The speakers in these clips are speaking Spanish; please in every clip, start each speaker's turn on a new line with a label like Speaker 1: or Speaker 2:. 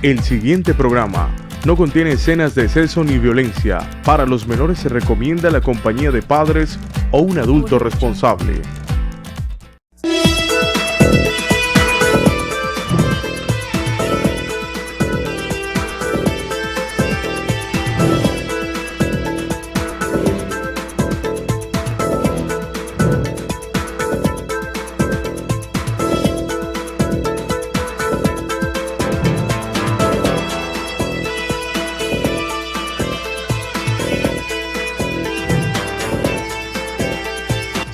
Speaker 1: El siguiente programa no contiene escenas de exceso ni violencia. Para los menores se recomienda la compañía de padres o un adulto responsable.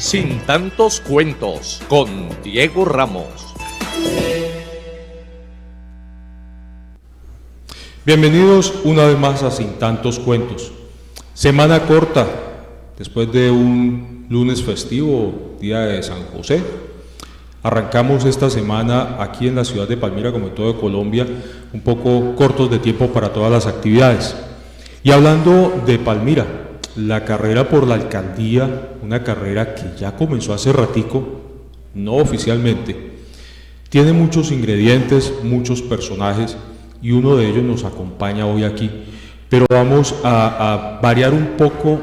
Speaker 2: Sin tantos cuentos, con Diego Ramos.
Speaker 3: Bienvenidos una vez más a Sin tantos cuentos. Semana corta, después de un lunes festivo, día de San José. Arrancamos esta semana aquí en la ciudad de Palmira, como en todo Colombia, un poco cortos de tiempo para todas las actividades. Y hablando de Palmira, la carrera por la alcaldía, una carrera que ya comenzó hace ratico, no oficialmente, tiene muchos ingredientes, muchos personajes, y uno de ellos nos acompaña hoy aquí. Pero vamos a variar un poco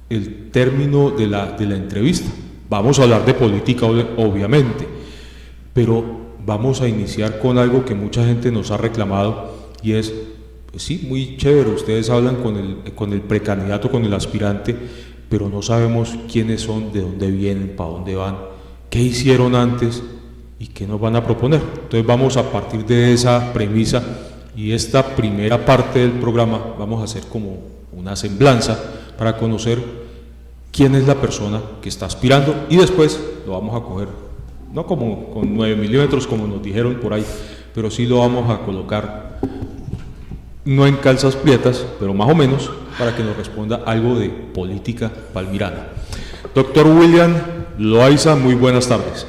Speaker 3: el término de la entrevista. Vamos a hablar de política, obviamente, pero vamos a iniciar con algo que mucha gente nos ha reclamado, y es: pues sí, muy chévere, ustedes hablan con el precandidato, con el aspirante, pero no sabemos quiénes son, de dónde vienen, para dónde van, qué hicieron antes y qué nos van a proponer. Entonces vamos a partir de esa premisa, y esta primera parte del programa vamos a hacer como una semblanza para conocer quién es la persona que está aspirando, y después lo vamos a coger, no como con 9 milímetros como nos dijeron por ahí, pero sí lo vamos a colocar no en calzas prietas, pero más o menos, para que nos responda algo de política palmirana. Doctor William Loaiza, muy buenas tardes.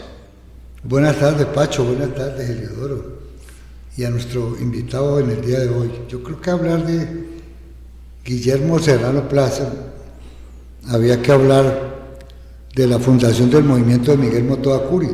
Speaker 4: Buenas tardes, Pacho, buenas tardes, Heliodoro, y a nuestro invitado en el día de hoy. Yo creo que hablar de Guillermo Serrano Plaza, había que hablar de la fundación del movimiento de Miguel Mottoa Curi.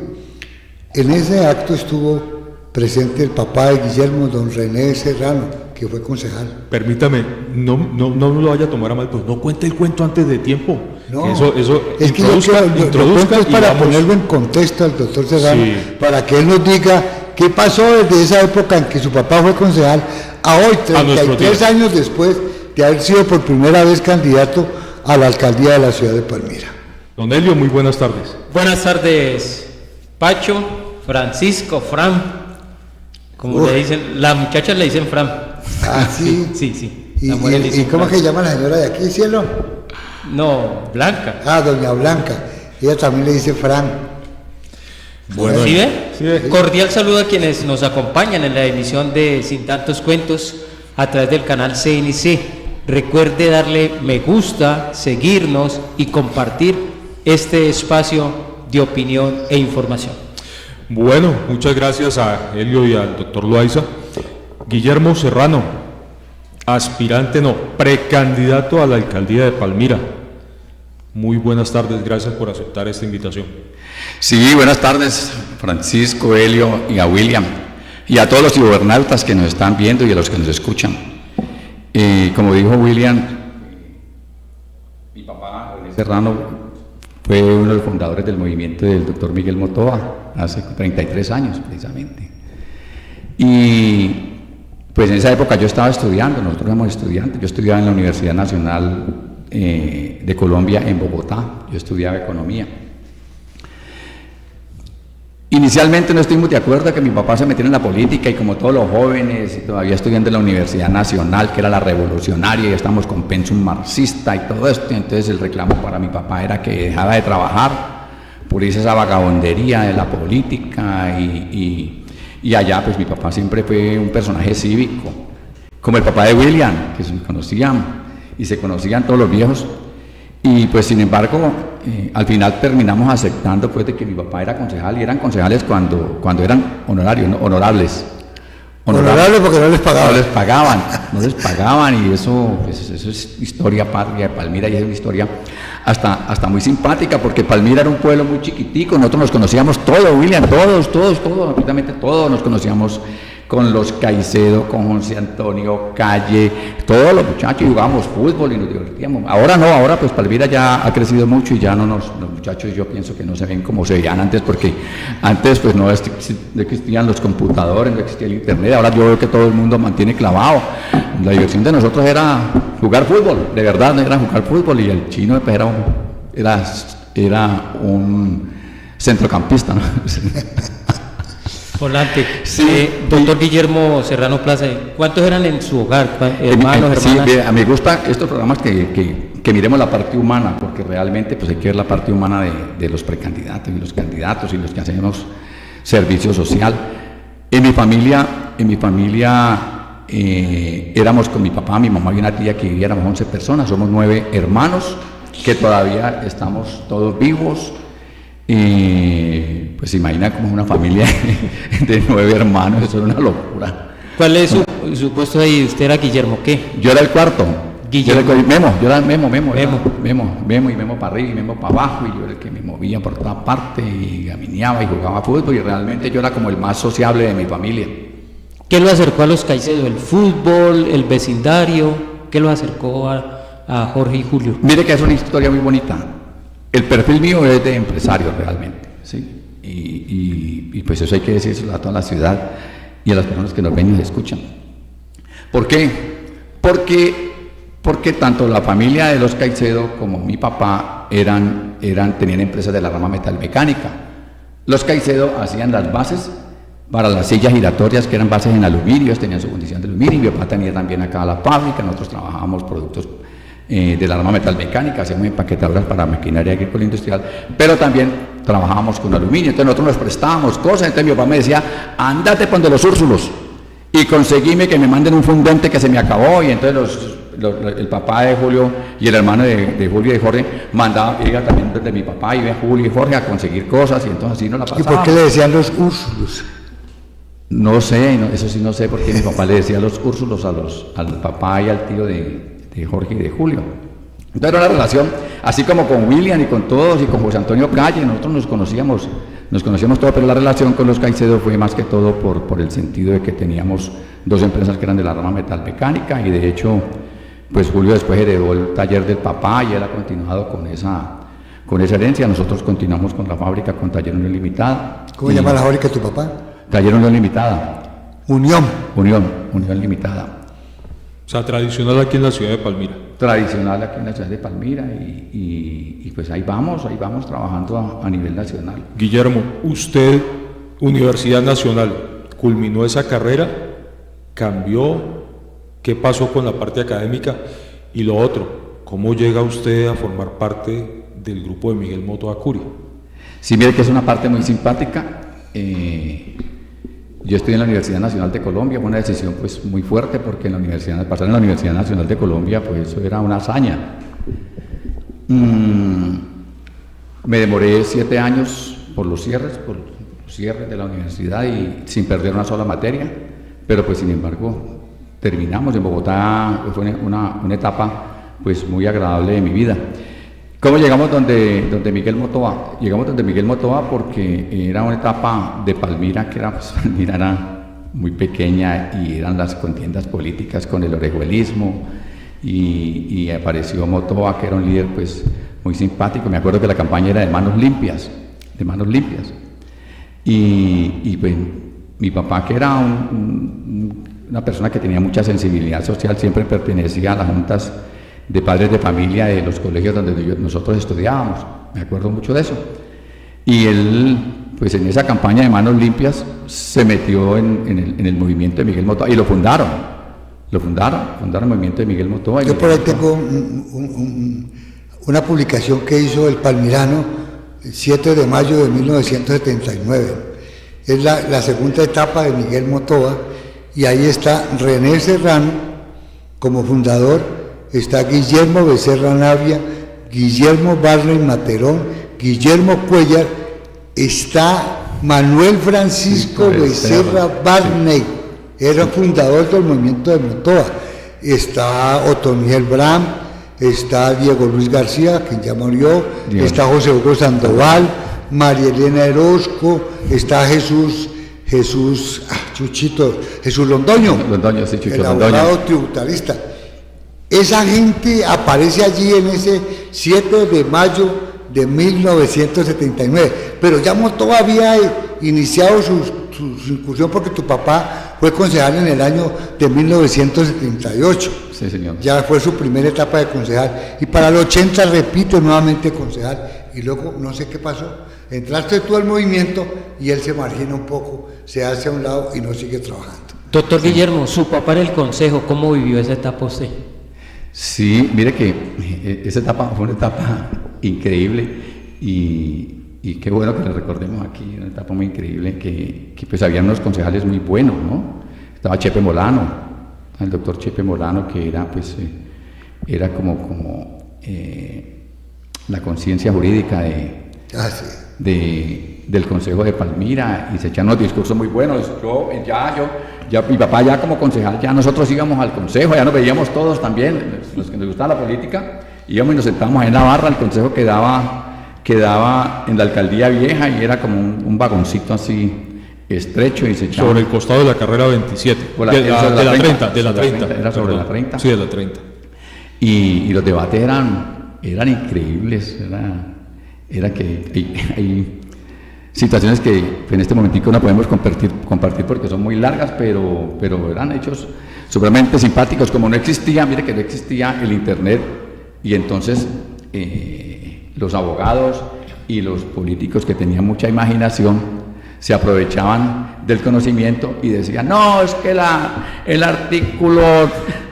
Speaker 4: En ese acto estuvo presente el papá de Guillermo, don René Serrano, que fue concejal.
Speaker 3: Permítame, no lo vaya a tomar a mal, pero no cuente el cuento antes de tiempo.
Speaker 4: No,
Speaker 3: eso
Speaker 4: es que
Speaker 3: introduzca
Speaker 4: es para
Speaker 3: vamos.
Speaker 4: ponerlo en contexto al doctor Serrano,
Speaker 3: Sí,
Speaker 4: para que él nos diga qué pasó desde esa época en que su papá fue concejal a hoy, 33 años después de haber sido por primera vez candidato a la alcaldía de la ciudad de Palmira.
Speaker 3: Don Helio, muy buenas tardes.
Speaker 5: Buenas tardes, Pacho, Francisco, Fran, como le dicen, las muchachas le dicen Fran.
Speaker 4: Ah, sí.
Speaker 5: Sí.
Speaker 4: ¿Y cómo es que llama la señora de aquí, cielo?
Speaker 5: No, Blanca.
Speaker 4: Ah, doña Blanca. Ella también le dice Fran.
Speaker 3: Bueno,
Speaker 5: ¿Sí ve?
Speaker 3: Sí ve.
Speaker 5: Cordial saludo a quienes nos acompañan en la emisión de Sin Tantos Cuentos a través del canal CNC. Recuerde darle me gusta, seguirnos y compartir este espacio de opinión e información.
Speaker 3: Bueno, muchas gracias a Helio y al doctor Loaiza. Guillermo Serrano, aspirante, precandidato a la alcaldía de Palmira. Muy buenas tardes, gracias por aceptar esta invitación.
Speaker 6: Sí, buenas tardes, Francisco, Helio y a William, y a todos los gobernantes que nos están viendo y a los que nos escuchan. Como dijo William, mi papá, René Serrano, fue uno de los fundadores del movimiento del doctor Miguel Mottoa, hace 33 años precisamente. Y pues en esa época yo estaba estudiando, nosotros éramos estudiantes, yo estudiaba en la Universidad Nacional de Colombia en Bogotá, yo estudiaba economía. Inicialmente no estuvimos de acuerdo que mi papá se metiera en la política, y como todos los jóvenes, y todavía estudiando en la Universidad Nacional, que era la revolucionaria, y estamos con pensum marxista y todo esto, entonces el reclamo para mi papá era que dejara de trabajar por esa vagabondería de la política, y allá pues mi papá siempre fue un personaje cívico, como el papá de William, que se conocían, y se conocían todos los viejos, y pues sin embargo al final terminamos aceptando pues de que mi papá era concejal, y eran concejales cuando eran honorarios, ¿no? Honorables
Speaker 4: porque no les pagaban.
Speaker 6: No les pagaban, y eso es historia patria de Palmira, y es una historia hasta muy simpática, porque Palmira era un pueblo muy chiquitico, nosotros nos conocíamos todos, William, todos, absolutamente todos nos conocíamos con los Caicedo, con José Antonio Calle, todos los muchachos, y jugábamos fútbol y nos divertíamos. Ahora no, ahora pues Palmira ya ha crecido mucho y ya no los muchachos yo pienso que no se ven como se veían antes, porque antes pues no existían los computadores, no existía el internet. Ahora yo veo que todo el mundo mantiene clavado. La diversión de nosotros era jugar fútbol, de verdad, no era jugar fútbol, y el Chino pues, era un centrocampista, ¿no?
Speaker 5: Volante.
Speaker 6: Sí,
Speaker 5: Doctor Guillermo Serrano Plaza, ¿cuántos eran en su hogar? Hermanos,
Speaker 6: sí,
Speaker 5: hermanas.
Speaker 6: a mí me gustan estos programas que miremos la parte humana, porque realmente pues hay que ver la parte humana de los precandidatos y los candidatos y los que hacemos servicio social. En mi familia éramos con mi papá, mi mamá y una tía que vivíamos 11 personas, somos 9 hermanos que todavía estamos todos vivos. Pues imagina como una familia de 9 hermanos, eso es una locura.
Speaker 5: ¿Cuál es su puesto ahí? ¿Usted era Guillermo qué?
Speaker 6: Yo era el cuarto.
Speaker 5: Guillermo.
Speaker 6: Yo era Memo y Memo para arriba y Memo para abajo, y yo era el que me movía por toda parte y gamineaba y jugaba fútbol, y realmente yo era como el más sociable de mi familia.
Speaker 5: ¿Qué lo acercó a los Caicedo? ¿El fútbol, el vecindario? ¿Qué lo acercó a Jorge y Julio?
Speaker 6: Mire que es una historia muy bonita. El perfil mío es de empresario realmente, ¿sí? Y pues eso hay que decírselo a toda la ciudad y a las personas que nos ven y nos escuchan. ¿Por qué? Porque tanto la familia de los Caicedo como mi papá tenían empresas de la rama metalmecánica. Los Caicedo hacían las bases para las sillas giratorias, que eran bases en aluminio, tenían su condición de aluminio. Mi papá tenía también acá la fábrica, nosotros trabajábamos productos de la rama metalmecánica, hacíamos empaquetadoras para maquinaria agrícola e industrial, pero también trabajábamos con aluminio. Entonces nosotros nos prestábamos cosas. Entonces mi papá me decía, ándate por donde los Úrsulos y conseguime que me manden un fundente que se me acabó. Y entonces el papá de Julio y el hermano de Julio y de Jorge mandaban, iba también desde mi papá, iba Julio y Jorge a conseguir cosas, y entonces así nos la pasábamos.
Speaker 4: ¿Y por qué le decían los Úrsulos?
Speaker 6: No sé, eso sí no sé por qué mi papá le decía los Úrsulos al papá y al tío de Jorge y de Julio. Entonces era una relación, así como con William y con todos, y con José Antonio Calle, nosotros nos conocíamos todos, pero la relación con los Caicedo fue más que todo por el sentido de que teníamos 2 empresas que eran de la rama metalmecánica, y de hecho, pues Julio después heredó el taller del papá y él ha continuado con esa herencia. Nosotros continuamos con la fábrica, con Taller Unión Limitada.
Speaker 4: ¿Cómo llama la fábrica de tu papá?
Speaker 6: Taller Unión Limitada.
Speaker 4: Unión Limitada.
Speaker 3: O sea, tradicional aquí en la ciudad de Palmira.
Speaker 6: Tradicional aquí en la ciudad de Palmira, y pues ahí vamos trabajando a nivel nacional.
Speaker 3: Guillermo, usted, Universidad Nacional, culminó esa carrera, cambió, ¿qué pasó con la parte académica? Y lo otro, ¿cómo llega usted a formar parte del grupo de Miguel Mottoa Curi?
Speaker 6: Sí, mire que es una parte muy simpática. Yo estudié en la Universidad Nacional de Colombia, fue una decisión pues muy fuerte, porque pasar en la Universidad Nacional de Colombia pues eso era una hazaña. Me demoré 7 años por los cierres de la universidad, y sin perder una sola materia, pero pues sin embargo terminamos. En Bogotá fue una etapa pues muy agradable de mi vida. ¿Cómo llegamos donde Miguel Mottoa? Llegamos donde Miguel Mottoa porque era una etapa de Palmira que Palmira era muy pequeña, y eran las contiendas políticas con el orejuelismo, y apareció Mottoa, que era un líder pues muy simpático. Me acuerdo que la campaña era de manos limpias, y pues mi papá, que era una persona que tenía mucha sensibilidad social, siempre pertenecía a las juntas de padres de familia de los colegios donde nosotros estudiábamos, me acuerdo mucho de eso. Y él, pues en esa campaña de manos limpias, se metió en el movimiento de Miguel Mottoa, y lo fundaron el movimiento de Miguel Mottoa.
Speaker 4: Yo por ahí tengo una publicación que hizo el palmirano el 7 de mayo de 1979. Es la segunda etapa de Miguel Mottoa, y ahí está René Serrano como fundador. Está Guillermo Becerra Navia, Guillermo Barney Materón, Guillermo Cuellar, está Manuel Francisco Becerra Barney, era fundador del movimiento de Mottoa. Está Otoniel Bram, está Diego Luis García, quien ya murió, está José Hugo Sandoval, María Elena Orozco, está Jesús, Chuchito, Jesús Londoño,
Speaker 6: Londoño, sí, Chucho
Speaker 4: el
Speaker 6: Londoño.
Speaker 4: abogado tributarista. Esa gente aparece allí en ese 7 de mayo de 1979, pero ya Motó había iniciado su incursión porque tu papá fue concejal en el año de 1978.
Speaker 6: Sí, señor.
Speaker 4: Ya fue su primera etapa de concejal y para el 80 repite nuevamente concejal y luego no sé qué pasó, entraste tú al movimiento y él se margina un poco, se hace a un lado y no sigue trabajando.
Speaker 5: Doctor Guillermo, su papá en el consejo, ¿cómo vivió esa etapa usted?
Speaker 6: Sí, mire que esa etapa fue una etapa increíble y qué bueno que la recordemos aquí, una etapa muy increíble que pues había unos concejales muy buenos, ¿no? Estaba Chepe Molano, el doctor Chepe Molano, que era pues era como la conciencia jurídica del Consejo de Palmira y se echaban unos discursos muy buenos. Mi papá ya como concejal, ya nosotros íbamos al consejo, ya nos veíamos todos también, los que nos gustaba la política, íbamos y nos sentábamos ahí en la barra, el consejo quedaba en la alcaldía vieja y era como un vagoncito así estrecho y se echaba.
Speaker 3: Sobre el costado de la carrera 27, de la 30.
Speaker 6: Era sobre la 30.
Speaker 3: Sí, de la 30.
Speaker 6: Y los debates eran increíbles, era que hay situaciones que en este momentico no podemos compartir porque son muy largas, pero eran hechos supremamente simpáticos. Como no existía el internet y entonces los abogados y los políticos que tenían mucha imaginación se aprovechaban del conocimiento y decían, no, es que el artículo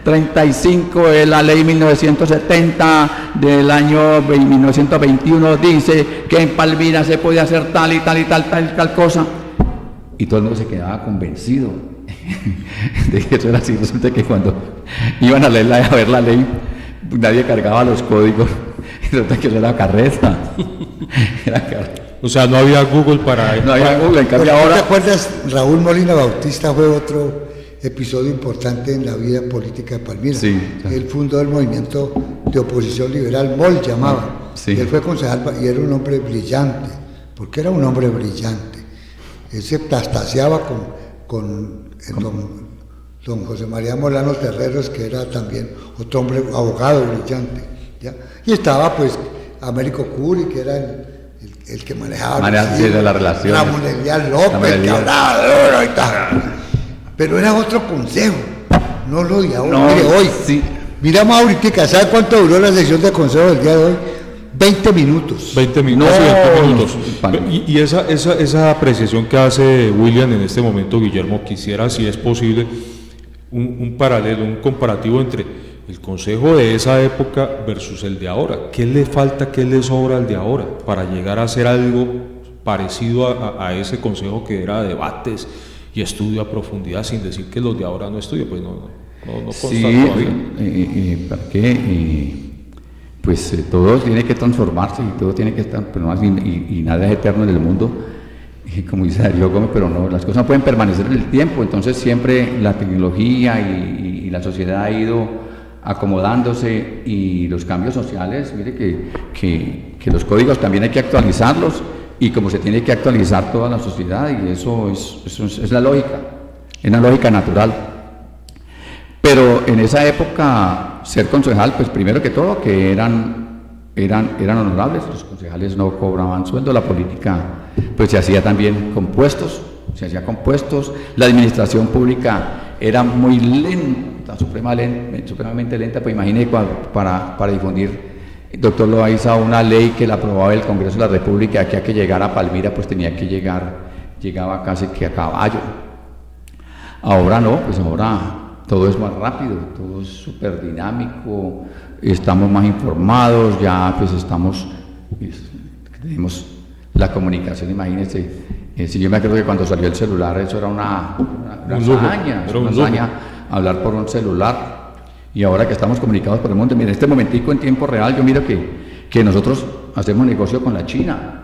Speaker 6: 35 de la ley 1970 del año 1921 dice que en Palmira se puede hacer tal y tal cosa, y todo el mundo se quedaba convencido de que eso era así. Resulta que cuando iban a ver la ley, nadie cargaba los códigos, y resulta que eso era carreta.
Speaker 3: O sea, no había Google para...
Speaker 6: No había Google, en cambio ahora...
Speaker 4: ¿Te acuerdas? Raúl Molina Bautista fue otro episodio importante en la vida política de Palmira.
Speaker 6: Sí.
Speaker 4: Él fundó el movimiento de oposición liberal, MOL llamaba.
Speaker 6: Sí.
Speaker 4: Él fue concejal y era un hombre brillante, porque era un hombre brillante. Él se tastaseaba con don José María Molano Terreros, que era también otro hombre abogado brillante, ¿ya? Y estaba pues Américo Curi, que era el que manejaba
Speaker 6: la relación.
Speaker 4: Ramón Elias López, que hablaba duro y tal. Pero era otro consejo, no lo de ahora.
Speaker 6: No,
Speaker 4: mire, hoy,
Speaker 6: sí.
Speaker 4: Mira Mauritica, ¿sabe cuánto duró la sesión de consejo del día de hoy? 20 minutos.
Speaker 3: 20 minutos.
Speaker 6: No,
Speaker 3: 20 minutos. Y esa apreciación que hace William en este momento, Guillermo, quisiera, si es posible, un paralelo, un comparativo entre el consejo de esa época versus el de ahora. ¿Qué le falta, qué le sobra al de ahora para llegar a hacer algo parecido a ese consejo que era debates y estudio a profundidad, sin decir que los de ahora no estudian? Pues no consta todavía.
Speaker 6: ¿Para qué? Pues todo tiene que transformarse y todo tiene que estar, pero más y nada es eterno en el mundo, como dice Darío Gómez, pero no, las cosas no pueden permanecer en el tiempo. Entonces siempre la tecnología y la sociedad ha ido acomodándose, y los cambios sociales, mire que los códigos también hay que actualizarlos, y como se tiene que actualizar toda la sociedad, y eso es la lógica, es una lógica natural. Pero en esa época ser concejal, pues primero que todo que eran honorables, los concejales no cobraban sueldo, la política pues se hacía también con puestos, la administración pública era muy lenta, supremamente lenta. Pues imagine para difundir, el doctor Loaiza, una ley que la aprobaba el Congreso de la República, que a que llegara a Palmira pues llegaba casi que a caballo. Ahora no, pues ahora todo es más rápido, todo es súper dinámico, estamos más informados, ya pues tenemos la comunicación. Imagínense, si yo me acuerdo que cuando salió el celular, eso era una hazaña, hablar por un celular, y ahora que estamos comunicados por el mundo, mira, en este momentico en tiempo real, yo miro que nosotros hacemos negocio con la China,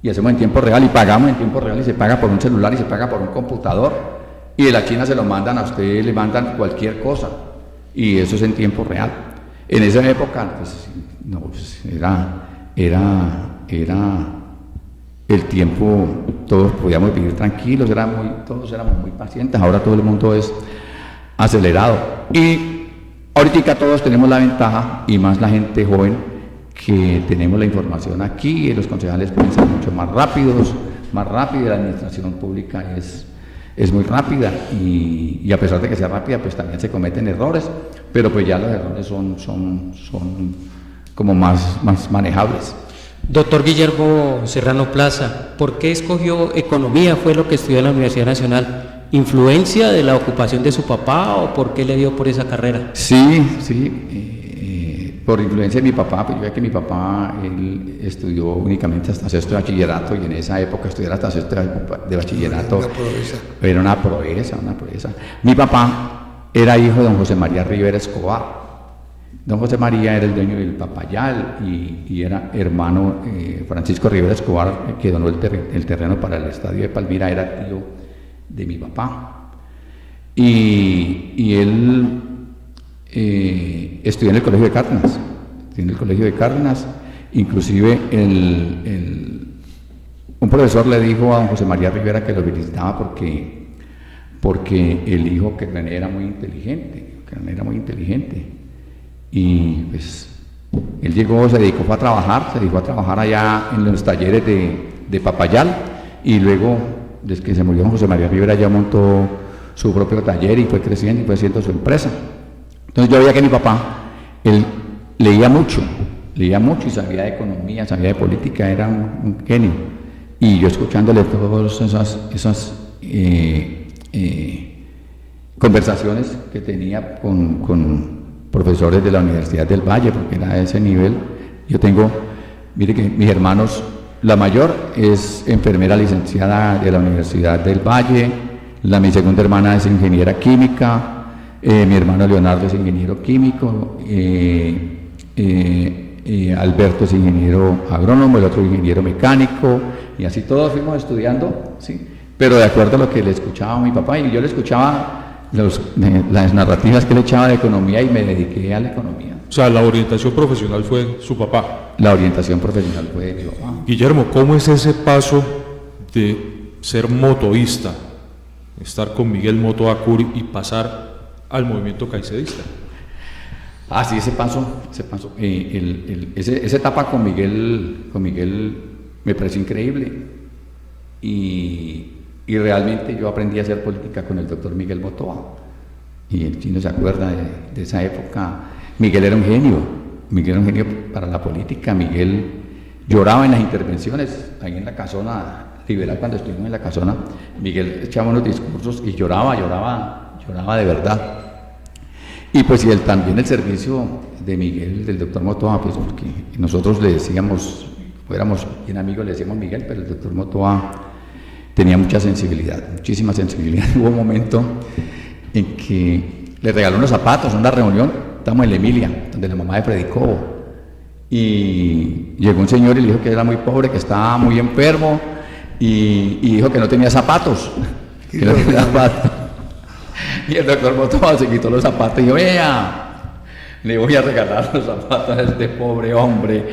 Speaker 6: y hacemos en tiempo real, y pagamos en tiempo real, y se paga por un celular, y se paga por un computador, y de la China se lo mandan a usted, le mandan cualquier cosa, y eso es en tiempo real. En esa época, pues, no, pues era el tiempo, todos podíamos vivir tranquilos, todos éramos muy pacientes, ahora todo el mundo es acelerado. Y ahorita todos tenemos la ventaja, y más la gente joven, que tenemos la información aquí, y los concejales pueden ser mucho más rápidos, la administración pública es muy rápida, y a pesar de que sea rápida, pues también se cometen errores, pero pues ya los errores son como más manejables.
Speaker 5: Doctor Guillermo Serrano Plaza, ¿por qué escogió economía? ¿Fue lo que estudió en la Universidad Nacional? ¿Influencia de la ocupación de su papá o por qué le dio por esa carrera?
Speaker 6: Sí, por influencia de mi papá, pues yo veía que mi papá, él estudió únicamente hasta sexto de bachillerato, y en esa época estudiar hasta sexto de bachillerato era una proeza. Mi papá era hijo de don José María Rivera Escobar. Don José María era el dueño del Papayal y era hermano Francisco Rivera Escobar, que donó el terreno para el estadio de Palmira, era tío de mi papá. Y él estudió en el Colegio de Cárdenas. Inclusive un profesor le dijo a don José María Rivera que lo felicitaba porque el hijo que René era muy inteligente, y pues él se dedicó a trabajar allá en los talleres de Papayal, y luego, desde que se murió don José María Rivera, ya montó su propio taller y fue creciendo y fue haciendo su empresa. Entonces yo veía que mi papá, él leía mucho y sabía de economía, sabía de política, era un genio, y yo escuchándole todas esas conversaciones que tenía con profesores de la Universidad del Valle, porque era a ese nivel. Mire que mis hermanos, la mayor es enfermera licenciada de la Universidad del Valle, mi segunda hermana es ingeniera química, mi hermano Leonardo es ingeniero químico, Alberto es ingeniero agrónomo, el otro ingeniero mecánico, y así todos fuimos estudiando, ¿sí? Pero de acuerdo a lo que le escuchaba a mi papá, y yo le escuchaba las narrativas que le echaba de economía, y me dediqué a la economía.
Speaker 3: O sea, la orientación profesional fue su papá.
Speaker 6: La orientación profesional fue de mi papá.
Speaker 3: Guillermo, ¿cómo es ese paso de ser motoísta, estar con Miguel Moto Acuri y pasar al movimiento caicedista?
Speaker 6: Sí, ese paso, esa etapa con Miguel me pareció increíble, y realmente yo aprendí a hacer política con el doctor Miguel Motoa, y el chino se acuerda de esa época. Miguel era un genio para la política. Miguel lloraba en las intervenciones, ahí en la casona liberal, cuando estuvimos en la casona, Miguel echaba unos discursos y lloraba de verdad. Y pues también el servicio de Miguel, del doctor Motoa, pues porque nosotros le decíamos, éramos bien amigos, le decíamos Miguel, pero el doctor Motoa tenía mucha sensibilidad, muchísima sensibilidad. Hubo un momento en que le regaló unos zapatos en una reunión, estábamos en la Emilia, donde la mamá de Freddy Cobo, y llegó un señor y le dijo que era muy pobre, que estaba muy enfermo, y dijo que no tenía zapatos, y el doctor Motoa se quitó los zapatos y dijo: vea, le voy a regalar los zapatos a este pobre hombre,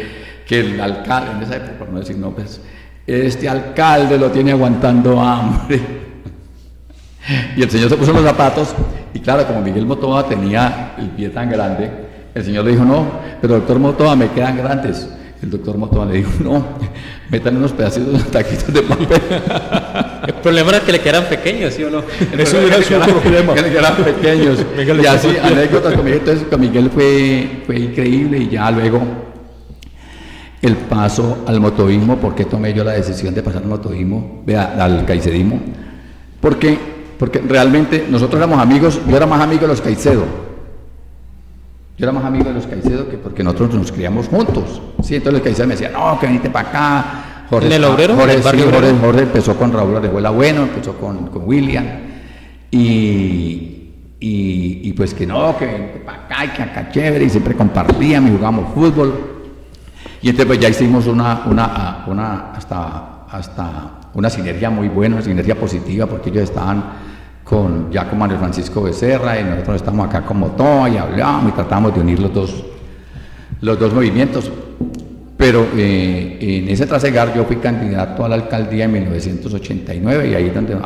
Speaker 6: que el alcalde, en esa época, por no decir nombres, este alcalde lo tiene aguantando hambre. Y el señor se puso los zapatos, y claro, como Miguel Motoa tenía el pie tan grande, el señor le dijo: no, pero doctor Motoa, me quedan grandes. El doctor Motoa le dijo: no, métanle unos pedacitos de taquitos de papel.
Speaker 5: El problema era que le quedaran pequeños, ¿sí o no?
Speaker 3: Eso era su problema.
Speaker 6: Que le quedaran pequeños. Y así, anécdotas con Miguel. Entonces, con Miguel fue increíble, y ya luego el paso al motoísmo. ¿Por qué tomé yo la decisión de pasar al motoísmo, al caicedismo? Porque realmente nosotros éramos amigos. Yo era más amigo de los Caicedo. Que porque nosotros nos criamos juntos. Sí, entonces los Caicedo me decían: no, que venite para acá. Jorge,
Speaker 5: ¿en el Obrero?
Speaker 6: Jorge empezó con Raúl Orejuela Bueno, empezó con William. Y pues que no, que venite para acá, y que acá chévere, y siempre compartíamos y jugábamos fútbol. Y entonces pues ya hicimos hasta una sinergia muy buena, una sinergia positiva, porque ellos estaban con Manuel Francisco Becerra, y nosotros estamos acá con Motoa, y hablábamos y tratamos de unir los dos movimientos. Pero en ese trasegar yo fui candidato a la alcaldía en 1989 y ahí es donde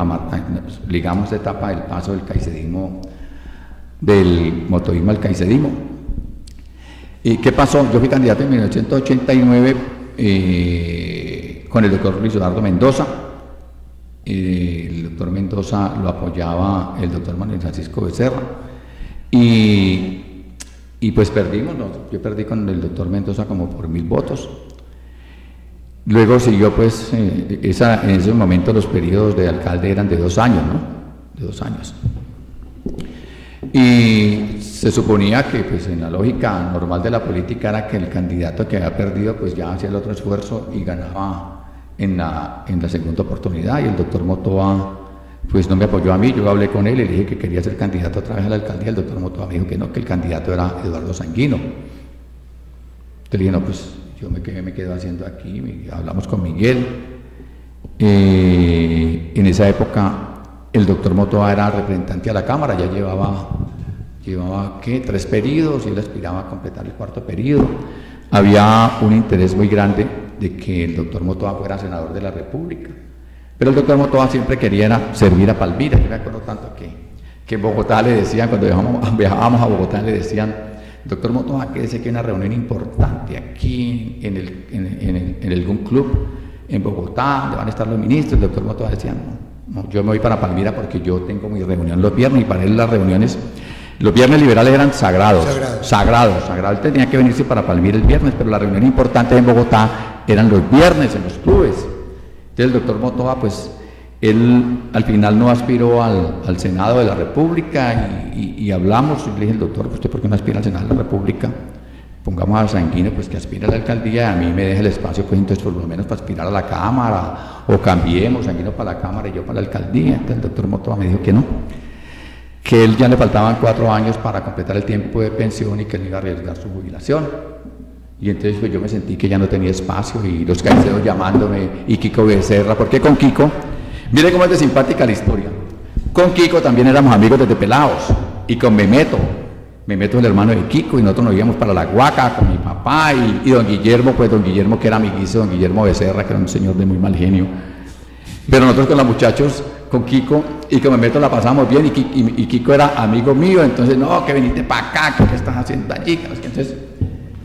Speaker 6: ligamos la etapa del paso del caicedonismo, del motorismo al caicedonismo. ¿Y qué pasó? Yo fui candidato en 1989 con el doctor Luis Eduardo Mendoza. El doctor Mendoza lo apoyaba el doctor Manuel Francisco Becerra y pues perdimos, yo perdí con el doctor Mendoza como por 1000 votos. Luego siguió pues, en ese momento los periodos de alcalde eran de 2 años, ¿no? De 2 años. Y se suponía que pues en la lógica normal de la política era que el candidato que había perdido pues ya hacía el otro esfuerzo y ganaba en la segunda oportunidad, y el doctor Motoa pues no me apoyó a mí. Yo hablé con él y le dije que quería ser candidato otra vez a la alcaldía. El doctor Motoa me dijo que no, que el candidato era Eduardo Sanguino. Entonces le dije, no, pues yo me quedo haciendo aquí. Hablamos con Miguel. En esa época el doctor Motoa era representante a la Cámara, ya llevaba ¿qué? 3 periodos y él aspiraba a completar el 4º periodo. Había un interés muy grande de que el doctor Motoa fuera senador de la República, pero el doctor Motoa siempre quería servir a Palmira. Yo me acuerdo tanto que en Bogotá le decían, cuando viajábamos a Bogotá, le decían, doctor Motoa, que dice que hay una reunión importante aquí en algún club en Bogotá, donde van a estar los ministros. El doctor Motoa decía, no, yo me voy para Palmira porque yo tengo mi reunión los viernes, y para él las reuniones, los viernes liberales eran sagrados. Él tenía que venirse para Palmira el viernes, pero la reunión importante en Bogotá eran los viernes en los clubes. Entonces el doctor Motoa, pues, él al final no aspiró al Senado de la República y hablamos, y le dije al doctor, ¿usted por qué no aspira al Senado de la República? Pongamos a Sanguino, pues, que aspira a la alcaldía, a mí me deja el espacio, pues, entonces por lo menos para aspirar a la Cámara, o cambiemos, Sanguino para la Cámara y yo para la alcaldía. Entonces el doctor Motoa me dijo que no, que él ya le faltaban 4 años para completar el tiempo de pensión y que él iba a arriesgar su jubilación. Y entonces pues yo me sentí que ya no tenía espacio, y los caicedos llamándome, y Kiko Becerra, porque con Kiko, mire cómo es de simpática la historia, con Kiko también éramos amigos desde pelados, y con Memeto es el hermano de Kiko, y nosotros nos íbamos para la Guaca con mi papá, y don Guillermo, pues don Guillermo que era amiguizo, don Guillermo Becerra, que era un señor de muy mal genio. Pero nosotros con los muchachos, con Kiko y con Memeto la pasamos bien, y Kiko era amigo mío, entonces, no, que viniste para acá, que qué estás haciendo allí, entonces,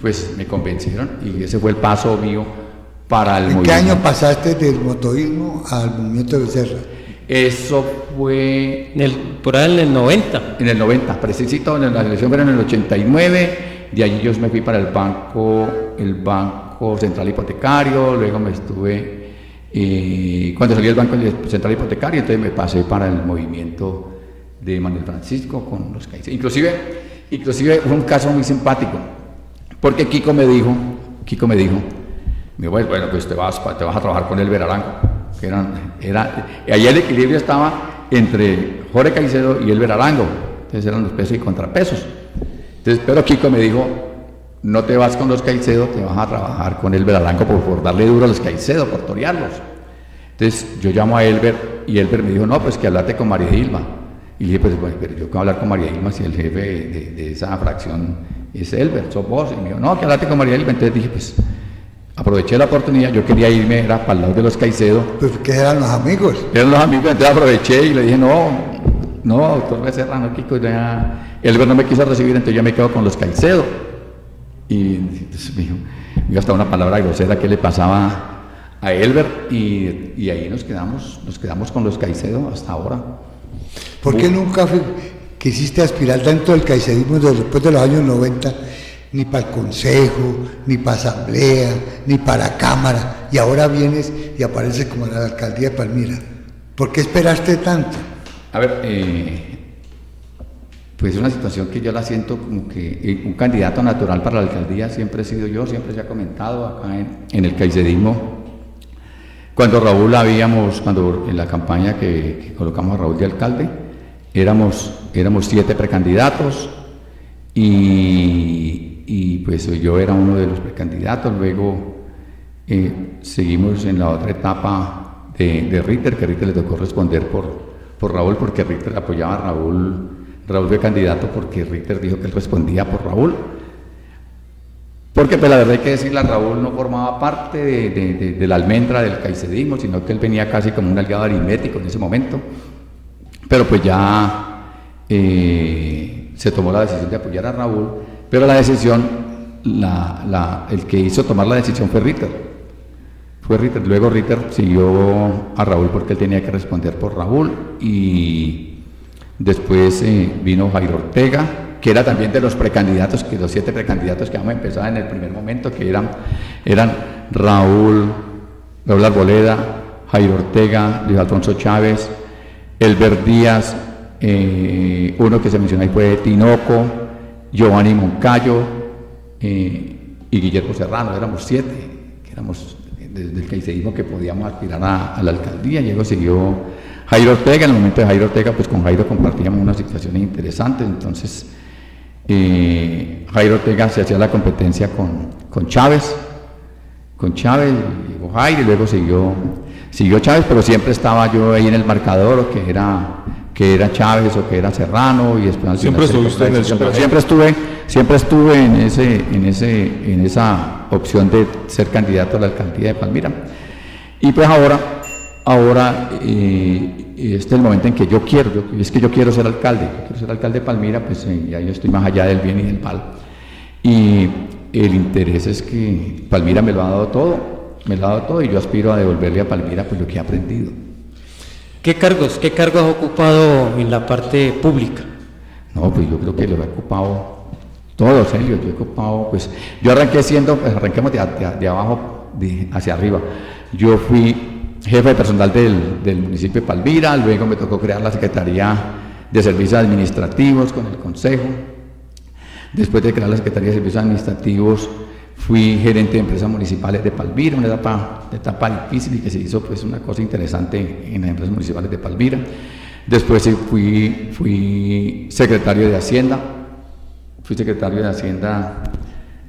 Speaker 6: pues me convencieron, y ese fue el paso mío para el movimiento.
Speaker 4: ¿En qué año pasaste del motorismo al movimiento de Becerra?
Speaker 6: Eso fue...
Speaker 5: por ahí en el 90.
Speaker 6: En el 90, precisito, en la elección fue en el 89, de allí yo me fui para el Banco Central Hipotecario, luego me estuve... cuando salí del Banco Central Hipotecario, entonces me pasé para el movimiento de Manuel Francisco con los caicedos. Inclusive fue un caso muy simpático, porque Kiko me dijo, bueno, pues te vas a trabajar con Elber Arango, que ahí el equilibrio estaba entre Jorge Caicedo y Elber Arango, entonces eran los pesos y contrapesos. Entonces, pero Kiko me dijo, no te vas con los Caicedo, te vas a trabajar con Elber Arango por darle duro a los Caicedo, por torearlos. Entonces yo llamo a Elber, y Elber me dijo, no, pues que hablate con María Dilma. Y le dije, pues bueno, pero yo voy a hablar con María Dilma si el jefe de esa fracción es Elber, sos vos. Y me dijo, no, que hablate con María Dilma. Entonces dije, pues aproveché la oportunidad, yo quería irme, era para el lado de los Caicedo.
Speaker 4: Pues que eran los amigos.
Speaker 6: Eran los amigos, entonces aproveché y le dije, no, doctor Becerra, no, Kiko, ya Elber no me quiso recibir, entonces yo me quedo con los Caicedo. Y entonces me dijo hasta una palabra grosera que le pasaba a Elber, y ahí nos quedamos con los Caicedo hasta ahora.
Speaker 4: ¿Por qué nunca quisiste aspirar tanto al caicedismo después de los años 90, ni para el Consejo, ni para Asamblea, ni para la Cámara, y ahora vienes y apareces como en la alcaldía de Palmira? ¿Por qué esperaste tanto?
Speaker 6: A ver, pues es una situación que yo la siento como que un candidato natural para la alcaldía siempre he sido yo, siempre se ha comentado acá en el caicedismo. Cuando en la campaña que colocamos a Raúl de alcalde, éramos 7 precandidatos, y pues yo era uno de los precandidatos. Luego seguimos en la otra etapa de Ritter, que a Ritter le tocó responder por Raúl, porque Ritter apoyaba a Raúl fue candidato porque Ritter dijo que él respondía por Raúl. porque pues la verdad hay que decirle, Raúl no formaba parte de la almendra del caicedonismo, sino que él venía casi como un aliado aritmético en ese momento, pero pues ya se tomó la decisión de apoyar a Raúl, pero la decisión, el que hizo tomar la decisión fue Ritter. Luego Ritter siguió a Raúl porque él tenía que responder por Raúl, y después vino Jairo Ortega, que era también de los precandidatos, que los 7 precandidatos que vamos a empezar en el primer momento, que eran Raúl Arboleda, Jairo Ortega, Luis Alfonso Chávez, Elber Díaz, uno que se mencionó ahí fue Tinoco, Giovanni Moncayo y Guillermo Serrano. Éramos 7, que éramos desde el caicedonismo que podíamos aspirar a la alcaldía. Luego siguió Jairo Ortega. En el momento de Jairo Ortega, pues con Jairo compartíamos unas situaciones interesantes. Entonces Jairo Ortega se hacía la competencia con Chávez, llegó Jairo y luego siguió Chávez, pero siempre estaba yo ahí en el marcador, o que era Chávez o que era Serrano, y después
Speaker 3: siempre estuviste en el
Speaker 6: siempre estuve en esa opción de ser candidato a la alcaldía de Palmira. Y pues ahora este es el momento en que yo quiero ser alcalde, de Palmira, pues ya yo estoy más allá del bien y del mal. Y el interés es que Palmira me lo ha dado todo, y yo aspiro a devolverle a Palmira pues lo que he aprendido.
Speaker 5: ¿Qué cargos has ocupado en la parte pública?
Speaker 6: No, pues yo creo que lo he ocupado todo, Celio. Yo he ocupado, pues yo arranquemos de abajo hacia arriba. Yo fui jefe de personal del municipio de Palmira, luego me tocó crear la Secretaría de Servicios Administrativos con el Consejo. Después de crear la Secretaría de Servicios Administrativos, fui gerente de empresas municipales de Palmira, una etapa difícil, y que se hizo pues una cosa interesante en las empresas municipales de Palmira. Después fui secretario de Hacienda,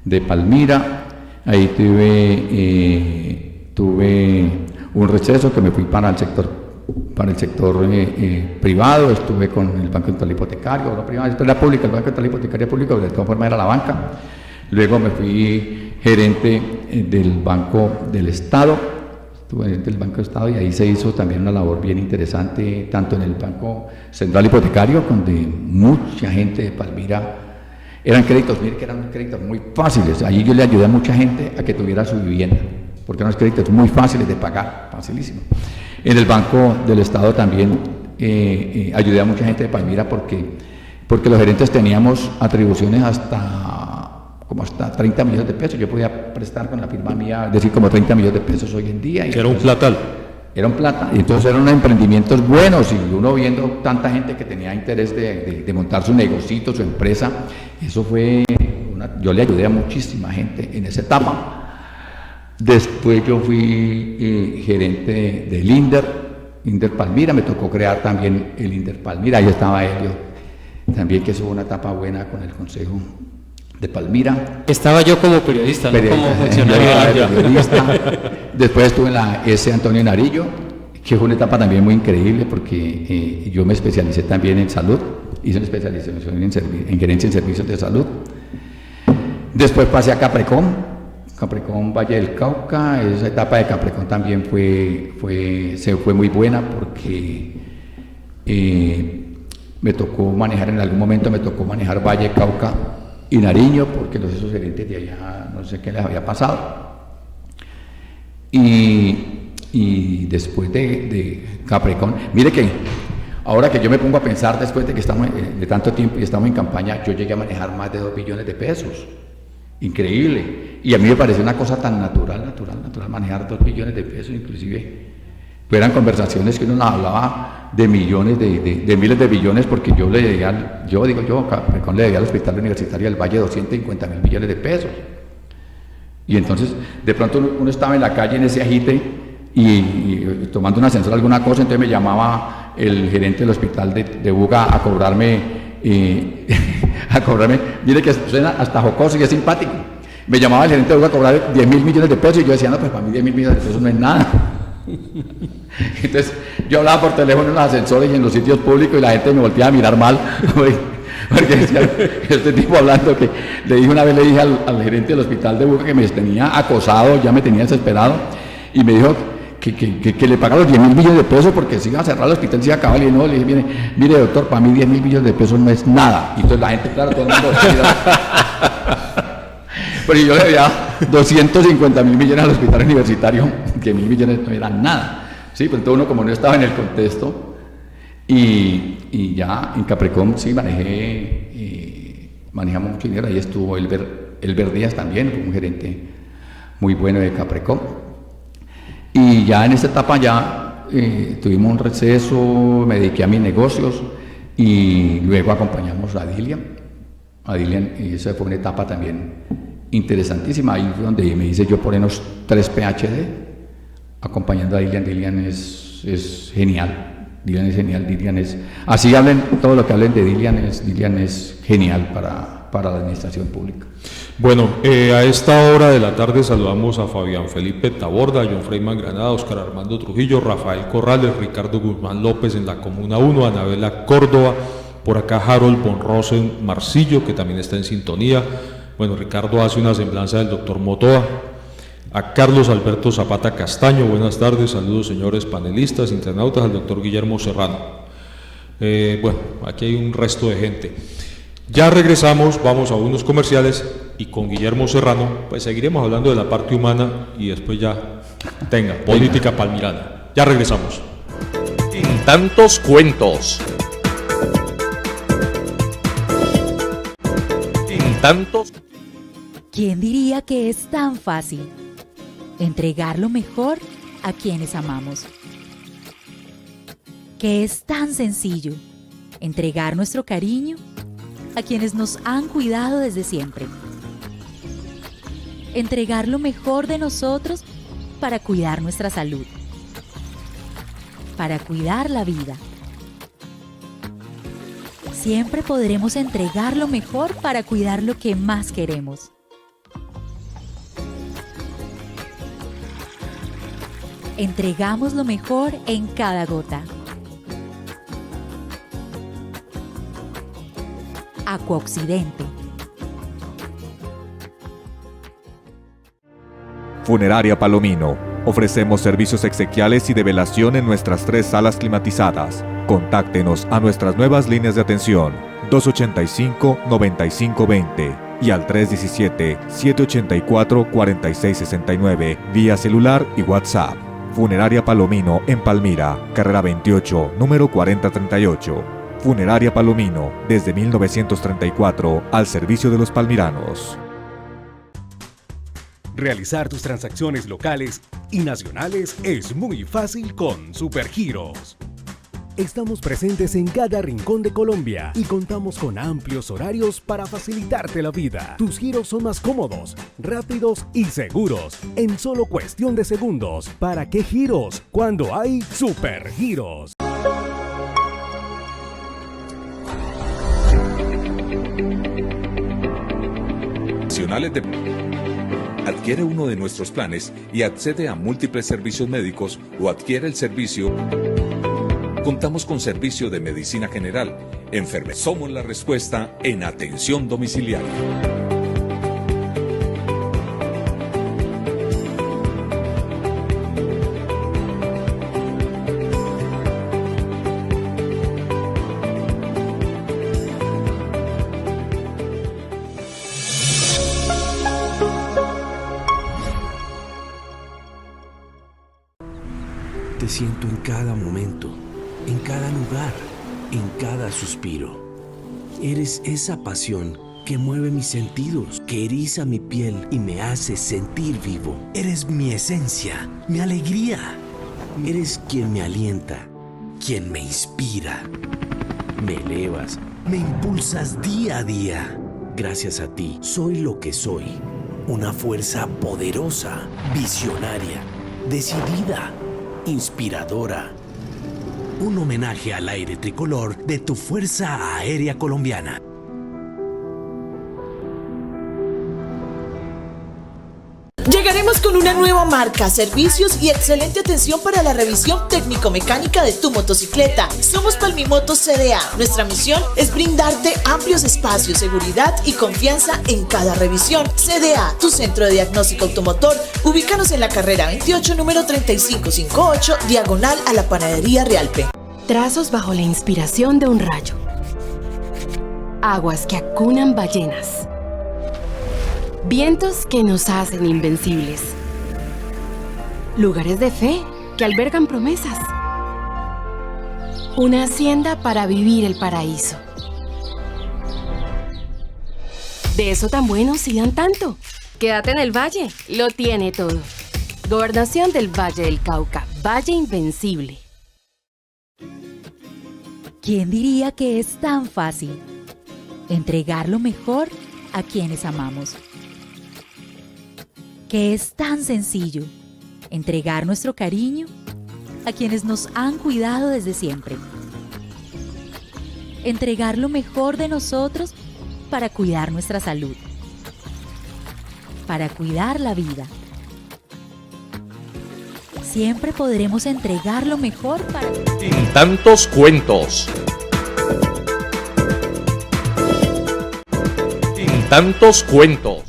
Speaker 6: de Palmira. Ahí tuve un receso que me fui para el sector privado. Estuve con el Banco Central Hipotecario, no privado, después la pública, el Banco Central Hipotecario público, de todas formas era la banca. Luego me fui gerente del Banco del Estado, estuve gerente del Banco del Estado, y ahí se hizo también una labor bien interesante, tanto en el Banco Central Hipotecario, donde mucha gente de Palmira eran créditos muy fáciles. Allí yo le ayudé a mucha gente a que tuviera su vivienda, porque eran créditos muy fáciles de pagar, facilísimo. En el Banco del Estado también ayudé a mucha gente de Palmira, porque los gerentes teníamos atribuciones hasta 30 millones de pesos. Yo podía prestar con la firma mía, decir como 30 millones de pesos hoy en día.
Speaker 3: Que era un platal.
Speaker 6: Era un plata, y entonces eran unos emprendimientos buenos, y uno viendo tanta gente que tenía interés de montar su negocito, su empresa, eso fue yo le ayudé a muchísima gente en esa etapa. Después yo fui gerente del Inder Palmira, me tocó crear también el Inder Palmira, ahí estaba Helio, también, que eso fue una etapa buena con el Consejo de Palmira.
Speaker 5: Estaba yo como periodista, no como funcionario.
Speaker 6: Después estuve en la S. Antonio Narillo, que fue una etapa también muy increíble, porque yo me especialicé también en salud, hice una especialización en gerencia en servicios de salud. Después pasé a Caprecom Valle del Cauca. Esa etapa de Caprecom también fue muy buena, porque en algún momento me tocó manejar Valle, Cauca y Nariño, porque esos gerentes de allá no sé qué les había pasado. Y después de Caprecom, mire que ahora que yo me pongo a pensar, después de que estamos de tanto tiempo y estamos en campaña, yo llegué a manejar más de 2 billones de pesos. Increíble. Y a mí me pareció una cosa tan natural manejar 2 billones de pesos, inclusive. Eran conversaciones que uno nos hablaba de millones, de miles de billones, porque yo le debía al Hospital Universitario del Valle 250.000 millones de pesos. Y entonces, de pronto uno estaba en la calle en ese agite y tomando un ascensor alguna cosa, entonces me llamaba el gerente del hospital de Buga a cobrarme, mire que suena hasta jocoso y es simpático. Me llamaba el gerente de Buga a cobrar 10.000 millones de pesos, y yo decía, no, pues para mí 10.000 millones de pesos no es nada. Entonces yo hablaba por teléfono en los ascensores y en los sitios públicos, y la gente me volteaba a mirar mal. porque decía, este tipo hablando que le dije una vez, le dije al gerente del hospital de Buga que me tenía acosado, ya me tenía desesperado, y me dijo que le pagara los 10.000 millones de pesos porque se iba a cerrar el hospital, se iba a acabar. Y no, le dije, mire doctor, para mí 10.000 millones de pesos no es nada. Y entonces la gente, claro, todo el mundo pero yo le debía 250.000 millones al hospital universitario, que 1.000 millones no eran nada. Sí, pues entonces uno como no estaba en el contexto, y ya en Capricorn sí manejamos mucho dinero. Ahí estuvo Elber Díaz también, fue un gerente muy bueno de Capricorn. Y ya en esta etapa ya tuvimos un receso, me dediqué a mis negocios y luego acompañamos a Dilian. Y esa fue una etapa también interesantísima. Ahí fue donde me hice yo por unos 3 PhD acompañando a Dilian. Dilian es genial. Dilian es genial. Dilian es, así hablen, todo lo que hablen de Dilian es genial para la administración pública.
Speaker 3: Bueno, a esta hora de la tarde saludamos a Fabián Felipe Taborda, John Freyman Granada, Oscar Armando Trujillo, Rafael Corrales, Ricardo Guzmán López en la Comuna 1, Anabela Córdoba, por acá Harold von Rosen Marcillo, que también está en sintonía. Bueno, Ricardo hace una semblanza del doctor Motoa. A Carlos Alberto Zapata Castaño, buenas tardes, saludos señores panelistas, internautas, al doctor Guillermo Serrano. Bueno, aquí hay un resto de gente. Ya regresamos, vamos a unos comerciales y con Guillermo Serrano pues seguiremos hablando de la parte humana y después ya tenga política palmirana. Ya regresamos.
Speaker 2: En tantos cuentos. En tantos.
Speaker 7: ¿Quién diría que es tan fácil entregar lo mejor a quienes amamos? Que es tan sencillo entregar nuestro cariño a quienes nos han cuidado desde siempre. Entregar lo mejor de nosotros para cuidar nuestra salud, para cuidar la vida. Siempre podremos entregar lo mejor para cuidar lo que más queremos. Entregamos lo mejor en cada gota. Acuaoccidente.
Speaker 8: Funeraria Palomino. Ofrecemos servicios exequiales y de velación en nuestras 3 salas climatizadas. Contáctenos a nuestras nuevas líneas de atención 285-9520 y al 317-784-4669 vía celular y WhatsApp. Funeraria Palomino en Palmira, carrera 28, número 4038. Funeraria Palomino, desde 1934, al servicio de los palmiranos.
Speaker 9: Realizar tus transacciones locales y nacionales es muy fácil con Supergiros. Estamos presentes en cada rincón de Colombia y contamos con amplios horarios para facilitarte la vida. Tus giros son más cómodos, rápidos y seguros, en solo cuestión de segundos. ¿Para qué giros? Cuando hay Supergiros.
Speaker 10: Adquiere uno de nuestros planes y accede a múltiples servicios médicos o adquiere el servicio. Contamos con servicio de medicina general, enfermería. Somos la respuesta en atención domiciliaria.
Speaker 11: Te siento en cada momento, en cada lugar, en cada suspiro. Eres esa pasión que mueve mis sentidos, que eriza mi piel y me hace sentir vivo. Eres mi esencia, mi alegría. Eres quien me alienta, quien me inspira. Me elevas, me impulsas día a día. Gracias a ti, soy lo que soy. Una fuerza poderosa, visionaria, decidida, inspiradora. Un homenaje al aire tricolor de tu Fuerza Aérea Colombiana.
Speaker 12: Llegaremos con una nueva marca, servicios y excelente atención para la revisión técnico-mecánica de tu motocicleta. Somos Palmimotos CDA. Nuestra misión es brindarte amplios espacios, seguridad y confianza en cada revisión. CDA, tu centro de diagnóstico automotor. Ubícanos en la carrera 28, número 3558, diagonal a la panadería Realpe.
Speaker 13: Trazos bajo la inspiración de un rayo. Aguas que acunan ballenas. Vientos que nos hacen invencibles. Lugares de fe que albergan promesas. Una hacienda para vivir el paraíso. De eso tan bueno sí dan tanto. Quédate en el valle, lo tiene todo. Gobernación del Valle del Cauca, Valle Invencible.
Speaker 7: ¿Quién diría que es tan fácil entregar lo mejor a quienes amamos? Que es tan sencillo entregar nuestro cariño a quienes nos han cuidado desde siempre. Entregar lo mejor de nosotros para cuidar nuestra salud, para cuidar la vida. Siempre podremos entregar lo mejor para...
Speaker 2: Sin tantos cuentos. Sin tantos cuentos.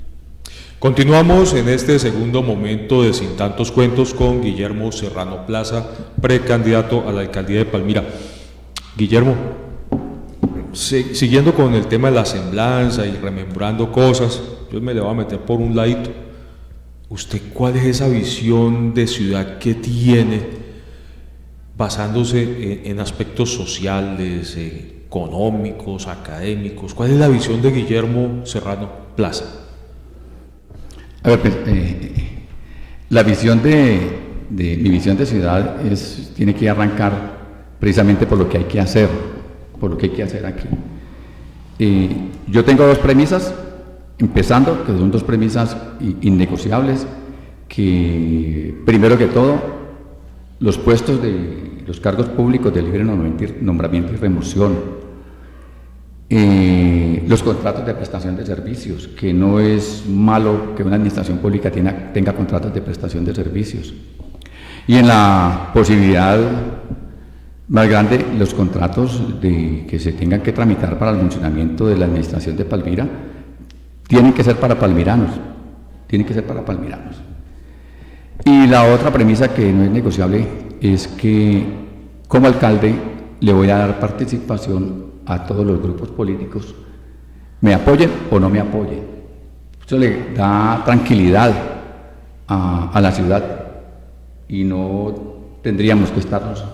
Speaker 3: Continuamos en este segundo momento de Sin Tantos Cuentos con Guillermo Serrano Plaza, precandidato a la alcaldía de Palmira. Guillermo, siguiendo con el tema de la semblanza y rememorando cosas, yo me le voy a meter por un ladito. ¿Usted cuál es esa visión de ciudad que tiene basándose en aspectos sociales, económicos, académicos? ¿Cuál es la visión de Guillermo Serrano Plaza?
Speaker 6: A ver, pues, la visión mi visión de ciudad tiene que arrancar precisamente por lo que hay que hacer, aquí. Yo tengo dos premisas, empezando, que son dos premisas innegociables, que primero que todo, los puestos de los cargos públicos de libre nombramiento y remoción, los contratos de prestación de servicios, que no es malo que una administración pública tenga contratos de prestación de servicios. Y en la posibilidad más grande, los contratos que se tengan que tramitar para el funcionamiento de la administración de Palmira tienen que ser para palmiranos. Y la otra premisa que no es negociable es que como alcalde le voy a dar participación a todos los grupos políticos, me apoyen o no me apoyen. Eso le da tranquilidad a la ciudad y no tendríamos que estarnos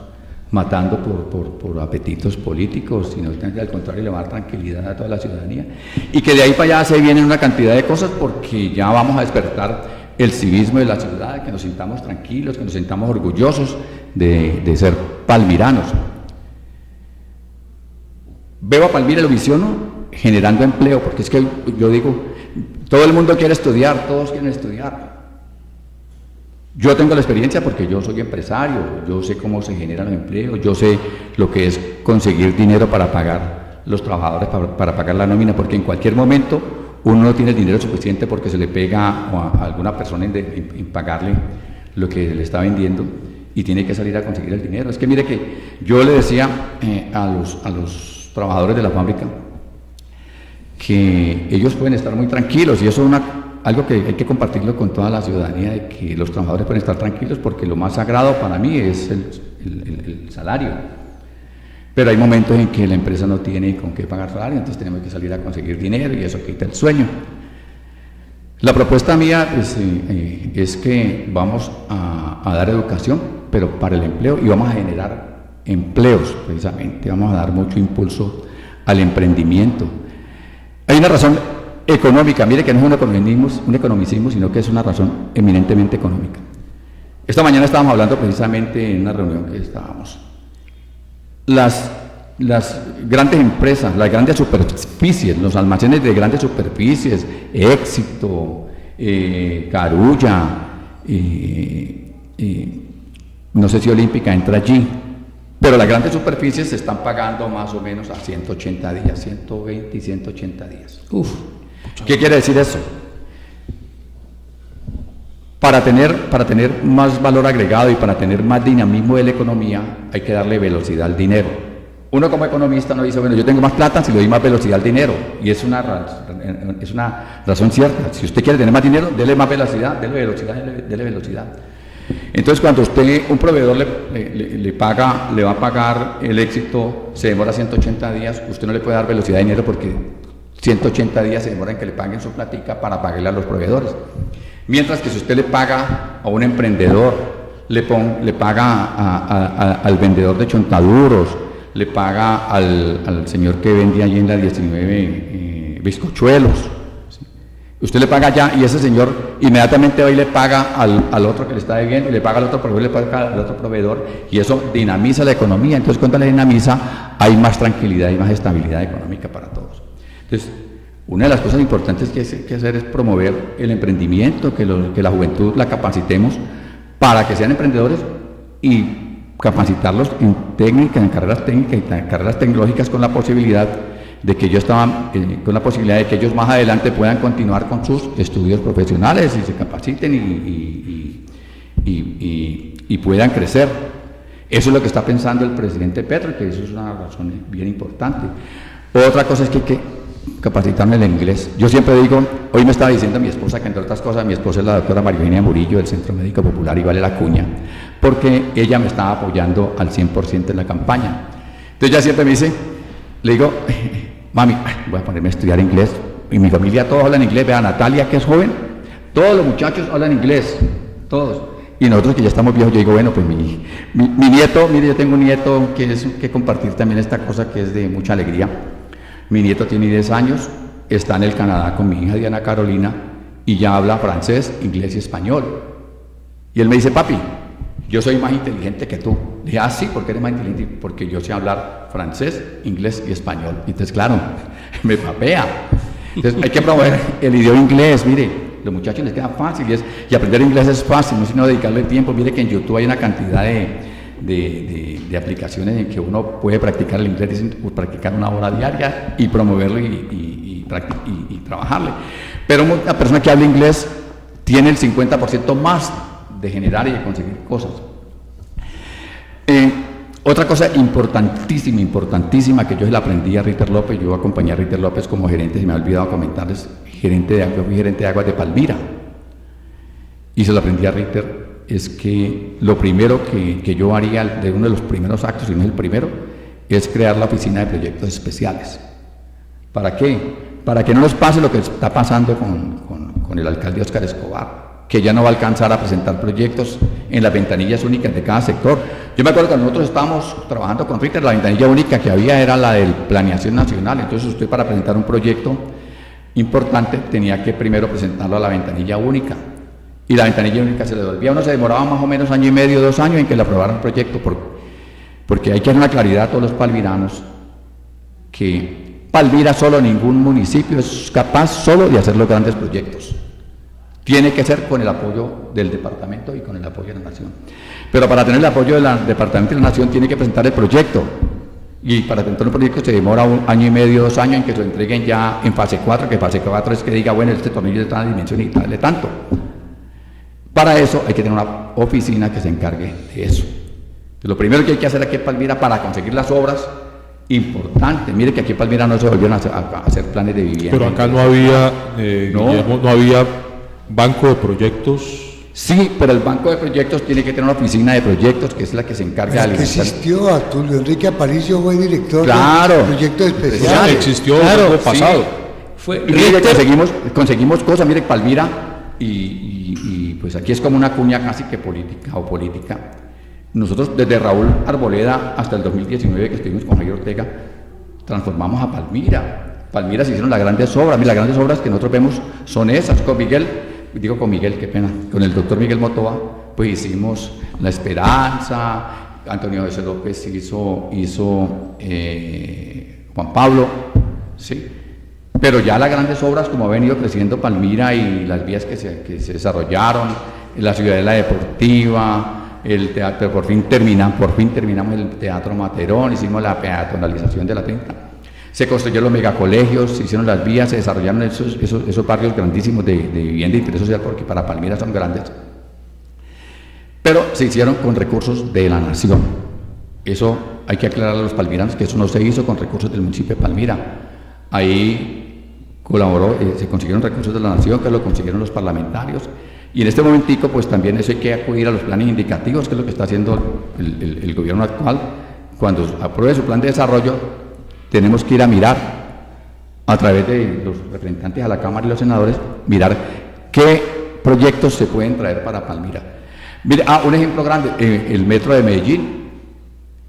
Speaker 6: matando por apetitos políticos, sino que al contrario le va a dar tranquilidad a toda la ciudadanía y que de ahí para allá se vienen una cantidad de cosas porque ya vamos a despertar el civismo de la ciudad, que nos sintamos tranquilos, que nos sintamos orgullosos de ser palmiranos. Veo a Palmira, lo visiono generando empleo, porque es que yo digo, todo el mundo quiere estudiar, todos quieren estudiar. Yo tengo la experiencia porque yo soy empresario, yo sé cómo se generan los empleos, yo sé lo que es conseguir dinero para pagar los trabajadores, para pagar la nómina, porque en cualquier momento uno no tiene el dinero suficiente porque se le pega a alguna persona en pagarle lo que le está vendiendo y tiene que salir a conseguir el dinero. Es que mire que yo le decía a los trabajadores de la fábrica que ellos pueden estar muy tranquilos y eso es algo que hay que compartirlo con toda la ciudadanía, de que los trabajadores pueden estar tranquilos porque lo más sagrado para mí es el salario, pero hay momentos en que la empresa no tiene con qué pagar salario, entonces tenemos que salir a conseguir dinero y eso quita el sueño. La propuesta mía es que vamos a dar educación, pero para el empleo, y vamos a generar empleos, precisamente, vamos a dar mucho impulso al emprendimiento. Hay una razón económica, mire que no es un economicismo, sino que es una razón eminentemente económica. Esta mañana estábamos hablando precisamente en una reunión que estábamos. Las grandes empresas, las grandes superficies, los almacenes de grandes superficies, Éxito, Carulla, no sé si Olímpica entra allí, pero las grandes superficies se están pagando más o menos a 180 días, 120 y 180 días. ¿Qué quiere decir eso? Para tener más valor agregado y para tener más dinamismo de la economía, hay que darle velocidad al dinero. Uno como economista no dice, bueno, yo tengo más plata si le doy más velocidad al dinero, y es una razón cierta. Si usted quiere tener más dinero, dele más velocidad, dele velocidad. Entonces, cuando usted, un proveedor le va a pagar el éxito, se demora 180 días, usted no le puede dar velocidad de dinero porque 180 días se demora en que le paguen su platica para pagarle a los proveedores. Mientras que si usted le paga a un emprendedor, le paga al vendedor de chontaduros, le paga al señor que vende allí en la 19 bizcochuelos, ¿sí? Usted le paga ya y ese señor inmediatamente va y le paga al otro que le está debiendo, y le paga al otro proveedor, le paga al otro proveedor, y eso dinamiza la economía. Entonces, cuando la dinamiza, hay más tranquilidad y más estabilidad económica para todos. Entonces, una de las cosas importantes que hay que hacer es promover el emprendimiento, que la juventud la capacitemos para que sean emprendedores y capacitarlos en técnicas, en carreras técnicas y en carreras tecnológicas con la posibilidad de que ellos más adelante puedan continuar con sus estudios profesionales y se capaciten y puedan crecer. Eso es lo que está pensando el presidente Petro, que eso es una razón bien importante. Otra cosa es que hay que capacitarme en el inglés. Yo siempre digo, hoy me estaba diciendo mi esposa que entre otras cosas, mi esposa es la doctora María Eugenia Murillo del Centro Médico Popular y Vale la Cuña, porque ella me estaba apoyando al 100% en la campaña. Entonces ella siempre me dice, le digo, mami, voy a ponerme a estudiar inglés, y mi familia todos hablan inglés, vea Natalia que es joven, todos los muchachos hablan inglés, todos, y nosotros que ya estamos viejos, yo digo, bueno, pues mi nieto, mire, yo tengo un nieto que compartir también esta cosa que es de mucha alegría. Mi nieto tiene 10 años, está en el Canadá con mi hija Diana Carolina y ya habla francés, inglés y español. Y él me dice, papi, yo soy más inteligente que tú. Le dije, sí, ¿por qué eres más inteligente? Porque yo sé hablar francés, inglés y español. Y entonces, claro, me papea. Entonces hay que promover el idioma inglés, mire, los muchachos les queda fácil y aprender inglés es fácil, no es sino dedicarle tiempo. Mire que en YouTube hay una cantidad de aplicaciones en que uno puede practicar el inglés, dicen, practicar 1 hora diaria y promoverlo y trabajarle. Pero una persona que habla inglés tiene el 50% más de generar y de conseguir cosas. Otra cosa importantísima que yo le aprendí a Ritter López, yo acompañé a Ritter López como gerente, se me ha olvidado comentarles, fui gerente de aguas de Palmira, y se lo aprendí a Ritter. Es que lo primero que yo haría, de uno de los primeros actos, si no es el primero, es crear la oficina de proyectos especiales. ¿Para qué? Para que no nos pase lo que está pasando con el alcalde Óscar Escobar, que ya no va a alcanzar a presentar proyectos en las ventanillas únicas de cada sector. Yo me acuerdo que nosotros estábamos trabajando con Ritter, la ventanilla única que había era la de planeación nacional. Entonces usted, para presentar un proyecto importante, tenía que primero presentarlo a la ventanilla única. Y la ventanilla única se le devolvía. Uno se demoraba más o menos 1 año y medio, 2 años en que le aprobaran el proyecto, porque hay que dar una claridad a todos los palmiranos que Palmira solo, ningún municipio es capaz solo de hacer los grandes proyectos. Tiene que ser con el apoyo del departamento y con el apoyo de la nación. Pero para tener el apoyo del departamento y la nación tiene que presentar el proyecto. Y para presentar un proyecto se demora 1 año y medio, 2 años en que lo entreguen ya en fase 4, que fase 4 es que diga, bueno, este tornillo está en la dimensión y tal, tanto. Para eso hay que tener una oficina que se encargue de eso. Lo primero que hay que hacer aquí en Palmira para conseguir las obras, importante, mire que aquí en Palmira no se volvieron a hacer planes de vivienda.
Speaker 3: Pero acá no había, Guillermo, no había banco de proyectos.
Speaker 6: Sí, pero el banco de proyectos tiene que tener una oficina de proyectos que es la que se encarga de alimentar.
Speaker 4: Existió, a Tulio Enrique Aparicio fue director
Speaker 6: de
Speaker 4: proyectos especiales.
Speaker 3: Existió el año pasado.
Speaker 6: Sí. Mire, conseguimos cosas, mire, Palmira, y pues aquí es como una cuña casi que política. Nosotros desde Raúl Arboleda hasta el 2019 que estuvimos con Javier Ortega, transformamos a Palmira. Palmira se hicieron las grandes obras, las grandes obras que nosotros vemos son esas, con el doctor Miguel Motoa, pues hicimos La Esperanza, Antonio José López hizo Juan Pablo, ¿sí? Pero ya las grandes obras, como ha venido creciendo Palmira y las vías que se desarrollaron, la ciudadela deportiva, el teatro, por fin terminamos el Teatro Materón, hicimos la peatonalización de la 30, se construyeron los megacolegios, se hicieron las vías, se desarrollaron esos barrios grandísimos de vivienda de interés social, porque para Palmira son grandes. pero se hicieron con recursos de la nación. Eso hay que aclarar a los palmiranos, que eso no se hizo con recursos del municipio de Palmira. Ahí colaboró, se consiguieron recursos de la nación, que lo consiguieron los parlamentarios, y en este momentico pues también eso hay que acudir a los planes indicativos, que es lo que está haciendo el gobierno actual. Cuando apruebe su plan de desarrollo, tenemos que ir a mirar a través de los representantes a la Cámara y los senadores, mirar qué proyectos se pueden traer para Palmira. Mire, un ejemplo grande, el metro de Medellín.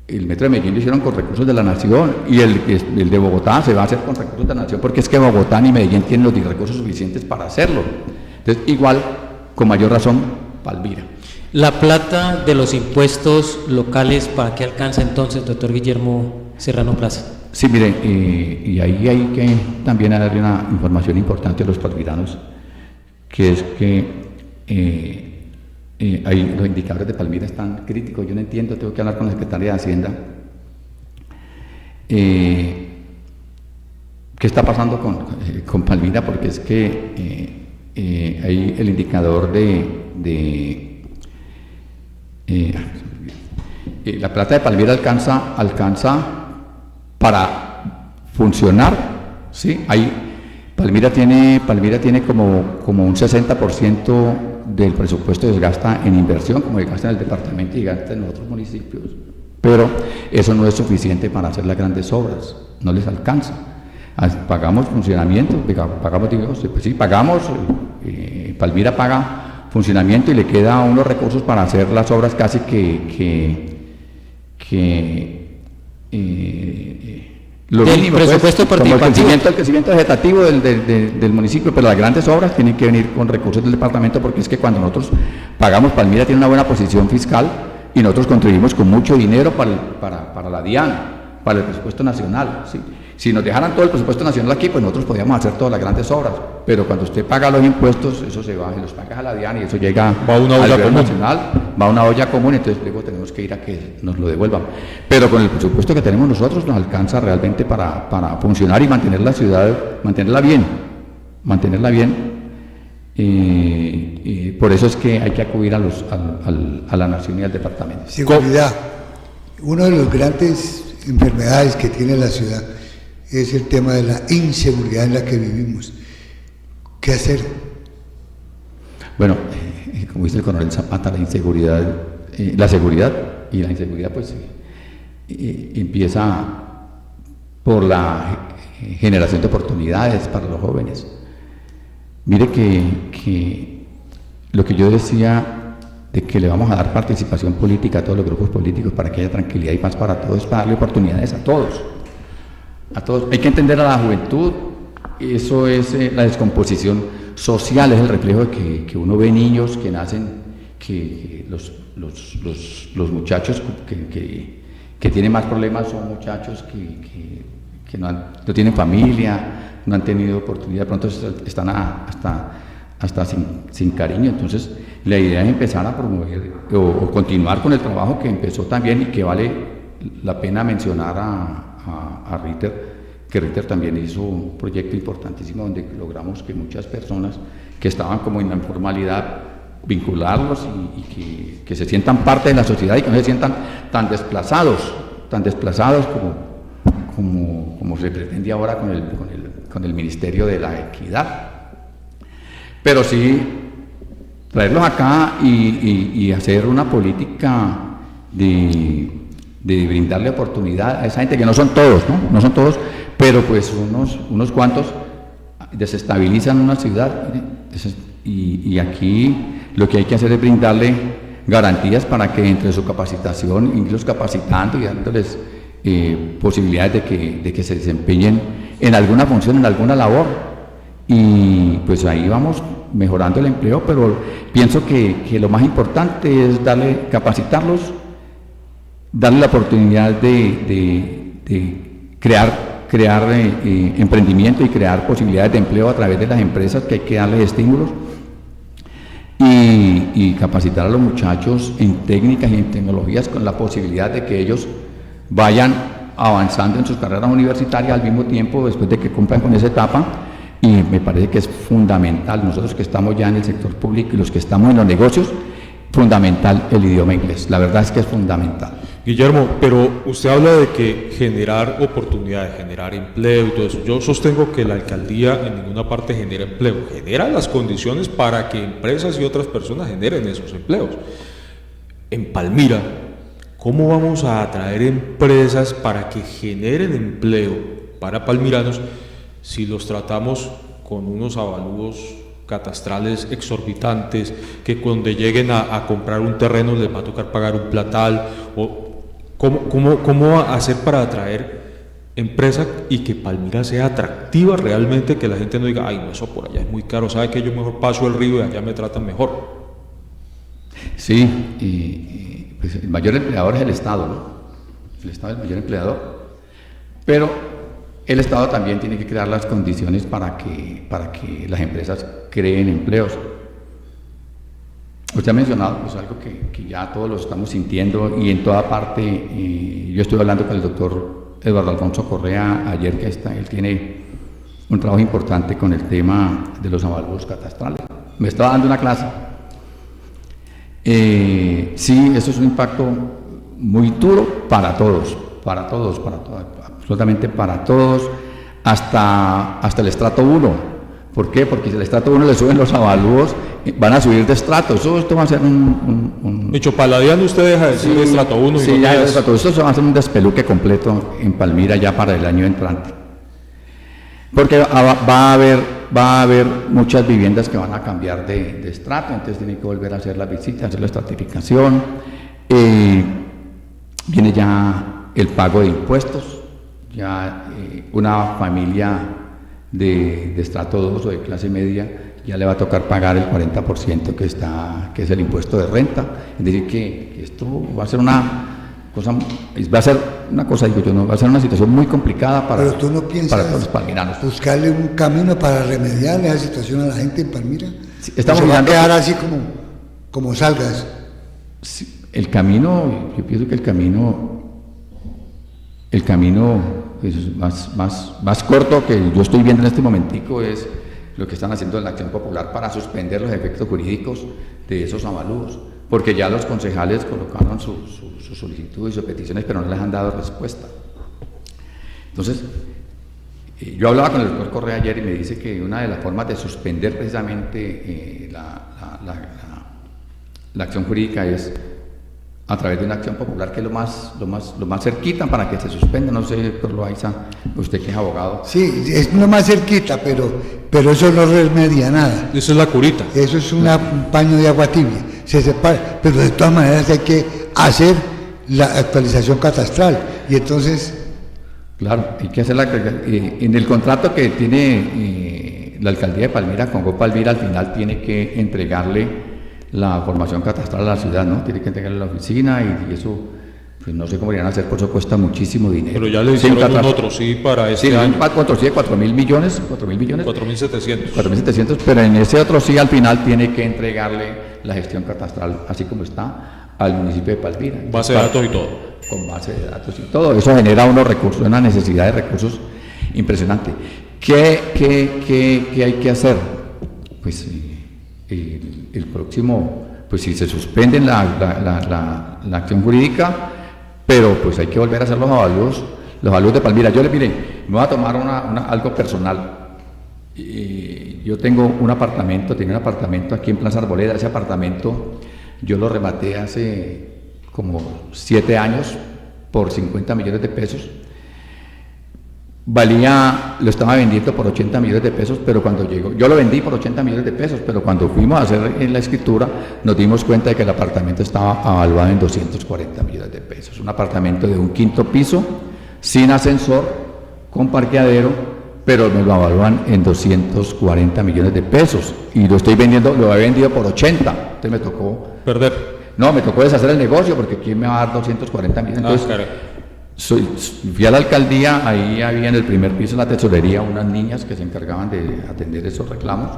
Speaker 6: El metro de Medellín lo hicieron con recursos de la nación, y el de Bogotá se va a hacer con recursos de la nación, porque es que Bogotá ni Medellín tienen los recursos suficientes para hacerlo. Entonces, igual, con mayor razón, Palmira.
Speaker 5: La plata de los impuestos locales, ¿para qué alcanza entonces, doctor Guillermo Serrano Plaza?
Speaker 6: Sí, mire, y ahí hay que también darle una información importante a los palmiranos, que es que los indicadores de Palmira están críticos. Yo no entiendo, tengo que hablar con la Secretaría de Hacienda. ¿Qué está pasando con Palmira? Porque es que hay el indicador la plata de Palmira alcanza para funcionar, ¿sí? Palmira tiene como un 60% del presupuesto se gasta en inversión, como se gasta en el departamento y gasta en otros municipios, pero eso no es suficiente para hacer las grandes obras, no les alcanza. Pagamos funcionamiento, pagamos, Palmira paga funcionamiento y le queda unos recursos para hacer las obras casi lo mínimo, presupuesto participativo, el crecimiento vegetativo del municipio, pero las grandes obras tienen que venir con recursos del departamento, porque es que cuando nosotros pagamos, Palmira tiene una buena posición fiscal y nosotros contribuimos con mucho dinero para la DIAN, para el presupuesto nacional, ¿sí? Si nos dejaran todo el presupuesto nacional aquí, pues nosotros podíamos hacer todas las grandes obras, pero cuando usted paga los impuestos, eso se va y los paga a la DIAN y eso llega
Speaker 3: a una olla común
Speaker 6: nacional, va a una olla común, entonces luego tenemos que ir a que nos lo devuelvan. Pero con el presupuesto que tenemos nosotros nos alcanza realmente para funcionar y mantener la ciudad, mantenerla bien. Y por eso es que hay que acudir a la nación y al departamento.
Speaker 4: Seguridad. Una de las grandes enfermedades que tiene la ciudad es el tema de la inseguridad en la que vivimos. ¿Qué hacer?
Speaker 6: Bueno, como dice el coronel Zapata, la inseguridad, la seguridad y la inseguridad pues empieza por la generación de oportunidades para los jóvenes. Mire que lo que yo decía de que le vamos a dar participación política a todos los grupos políticos para que haya tranquilidad y paz para todos, para darle oportunidades a todos. Hay que entender a la juventud, eso es la descomposición social, es el reflejo de que uno ve niños que nacen, que los muchachos que tienen más problemas son muchachos que no tienen familia, no han tenido oportunidad, de pronto están hasta sin cariño. Entonces la idea es empezar a promover o continuar con el trabajo que empezó también y que vale la pena mencionar a Ritter, que Ritter también hizo un proyecto importantísimo donde logramos que muchas personas que estaban como en la informalidad, vincularlos y que se sientan parte de la sociedad y que no se sientan tan desplazados como se pretende ahora con el Ministerio de la Equidad. Pero sí traerlos acá y hacer una política de brindarle oportunidad a esa gente, que no son todos, no son todos, pero pues unos cuantos desestabilizan una ciudad, y aquí lo que hay que hacer es brindarle garantías para que entre su capacitación, irlos capacitando y dándoles posibilidades de que se desempeñen en alguna función, en alguna labor, y pues ahí vamos mejorando el empleo. Pero pienso que lo más importante es capacitarlos, darle la oportunidad de crear emprendimiento y crear posibilidades de empleo a través de las empresas, que hay que darles estímulos, y capacitar a los muchachos en técnicas y en tecnologías, con la posibilidad de que ellos vayan avanzando en sus carreras universitarias al mismo tiempo, después de que cumplan con esa etapa. Y me parece que es fundamental, nosotros que estamos ya en el sector público y los que estamos en los negocios, fundamental el idioma inglés. La verdad es que es fundamental.
Speaker 3: Guillermo, pero usted habla de que generar oportunidades, generar empleo y todo eso. Yo sostengo que la alcaldía en ninguna parte genera empleo, genera las condiciones para que empresas y otras personas generen esos empleos. En Palmira, ¿cómo vamos a atraer empresas para que generen empleo para palmiranos si los tratamos con unos avalúos catastrales exorbitantes, que cuando lleguen a comprar un terreno les va a tocar pagar un platal? O ¿cómo hacer para atraer empresa y que Palmira sea atractiva realmente, que la gente no diga, ay, no, eso por allá es muy caro, sabe que yo mejor paso el río y allá me tratan mejor?
Speaker 6: Sí, pues el mayor empleador es el Estado, ¿no? El Estado es el mayor empleador, pero el Estado también tiene que crear las condiciones para que las empresas creen empleos. Usted ha mencionado pues algo que ya todos lo estamos sintiendo y en toda parte. Yo estuve hablando con el doctor Eduardo Alfonso Correa ayer, que él tiene un trabajo importante con el tema de los avalúos catastrales. Me estaba dando una clase. Sí, eso es un impacto muy duro para todos, absolutamente para todos, hasta el estrato 1. ¿Por qué? Porque si al estrato 1 le suben los avalúos, van a subir de estrato. Esto va a ser
Speaker 3: Dicho, Paladiano, usted deja de decir estrato 1 y
Speaker 6: sí,
Speaker 3: no
Speaker 6: ya estrato. Esto va a ser un despeluque completo en Palmira ya para el año entrante. Porque va a haber muchas viviendas que van a cambiar de estrato, entonces tienen que volver a hacer la visita, hacer la estratificación. Viene ya el pago de impuestos, ya una familia de estrato 2 o de clase media ya le va a tocar pagar el 40% que es el impuesto de renta. Es decir, que esto va a ser va a ser una situación muy complicada para todos los palmiranos.
Speaker 4: Buscarle un camino para remediar esa situación a la gente en Palmira.
Speaker 6: Sí, estamos
Speaker 4: mirando, va a quedar así como salgas.
Speaker 6: Sí, el camino, yo pienso que el camino pues, más corto que yo estoy viendo en este momentico es lo que están haciendo en la Acción Popular para suspender los efectos jurídicos de esos avalúos, porque ya los concejales colocaron su solicitud y sus peticiones, pero no les han dado respuesta. Entonces, yo hablaba con el doctor Correa ayer y me dice que una de las formas de suspender precisamente la acción jurídica es a través de una acción popular, que es lo más cerquita para que se suspenda. No sé, doctor Loaiza, usted que es abogado.
Speaker 4: Sí, es lo más cerquita, pero eso no remedia nada.
Speaker 3: Esa es la curita.
Speaker 4: Eso es un paño de agua tibia. Se separa, pero de todas maneras hay que hacer la actualización catastral. Y entonces...
Speaker 6: Claro, hay que hacer en el contrato que tiene la alcaldía de Palmira con Palmira, al final tiene que entregarle la formación catastral a la ciudad, ¿no? Tiene que entregarle a la oficina y eso, pues no sé cómo irían a hacer, por eso cuesta muchísimo dinero.
Speaker 3: Pero ya le hicieron un otro sí para este año.
Speaker 6: Sí, 4.000 millones.
Speaker 3: 4.700.
Speaker 6: 4.700, pero en ese otro sí al final tiene que entregarle la gestión catastral, así como está, al municipio de Palmira.
Speaker 3: Base de datos y todo.
Speaker 6: Con base de datos y todo. Eso genera unos recursos, una necesidad de recursos impresionante. ¿Qué hay que hacer? Pues el próximo, pues si se suspende la acción jurídica, pero pues hay que volver a hacer los avalúos de Palmira. Yo me voy a tomar algo personal. Yo tengo un apartamento aquí en Plaza Arboleda. Ese apartamento yo lo rematé hace como 7 años por 50 millones de pesos. Lo estaba vendiendo por 80 millones de pesos, pero cuando llegó, yo lo vendí por 80 millones de pesos, pero cuando fuimos a hacer la escritura nos dimos cuenta de que el apartamento estaba avaluado en 240 millones de pesos. Un apartamento de un 5.º piso, sin ascensor, con parqueadero, pero me lo avalúan en 240 millones de pesos y lo he vendido por 80, entonces me tocó
Speaker 3: perder.
Speaker 6: No, me tocó deshacer el negocio porque ¿quién me va a dar 240 millones? Entonces, fui a la alcaldía, ahí había en el primer piso en la tesorería unas niñas que se encargaban de atender esos reclamos.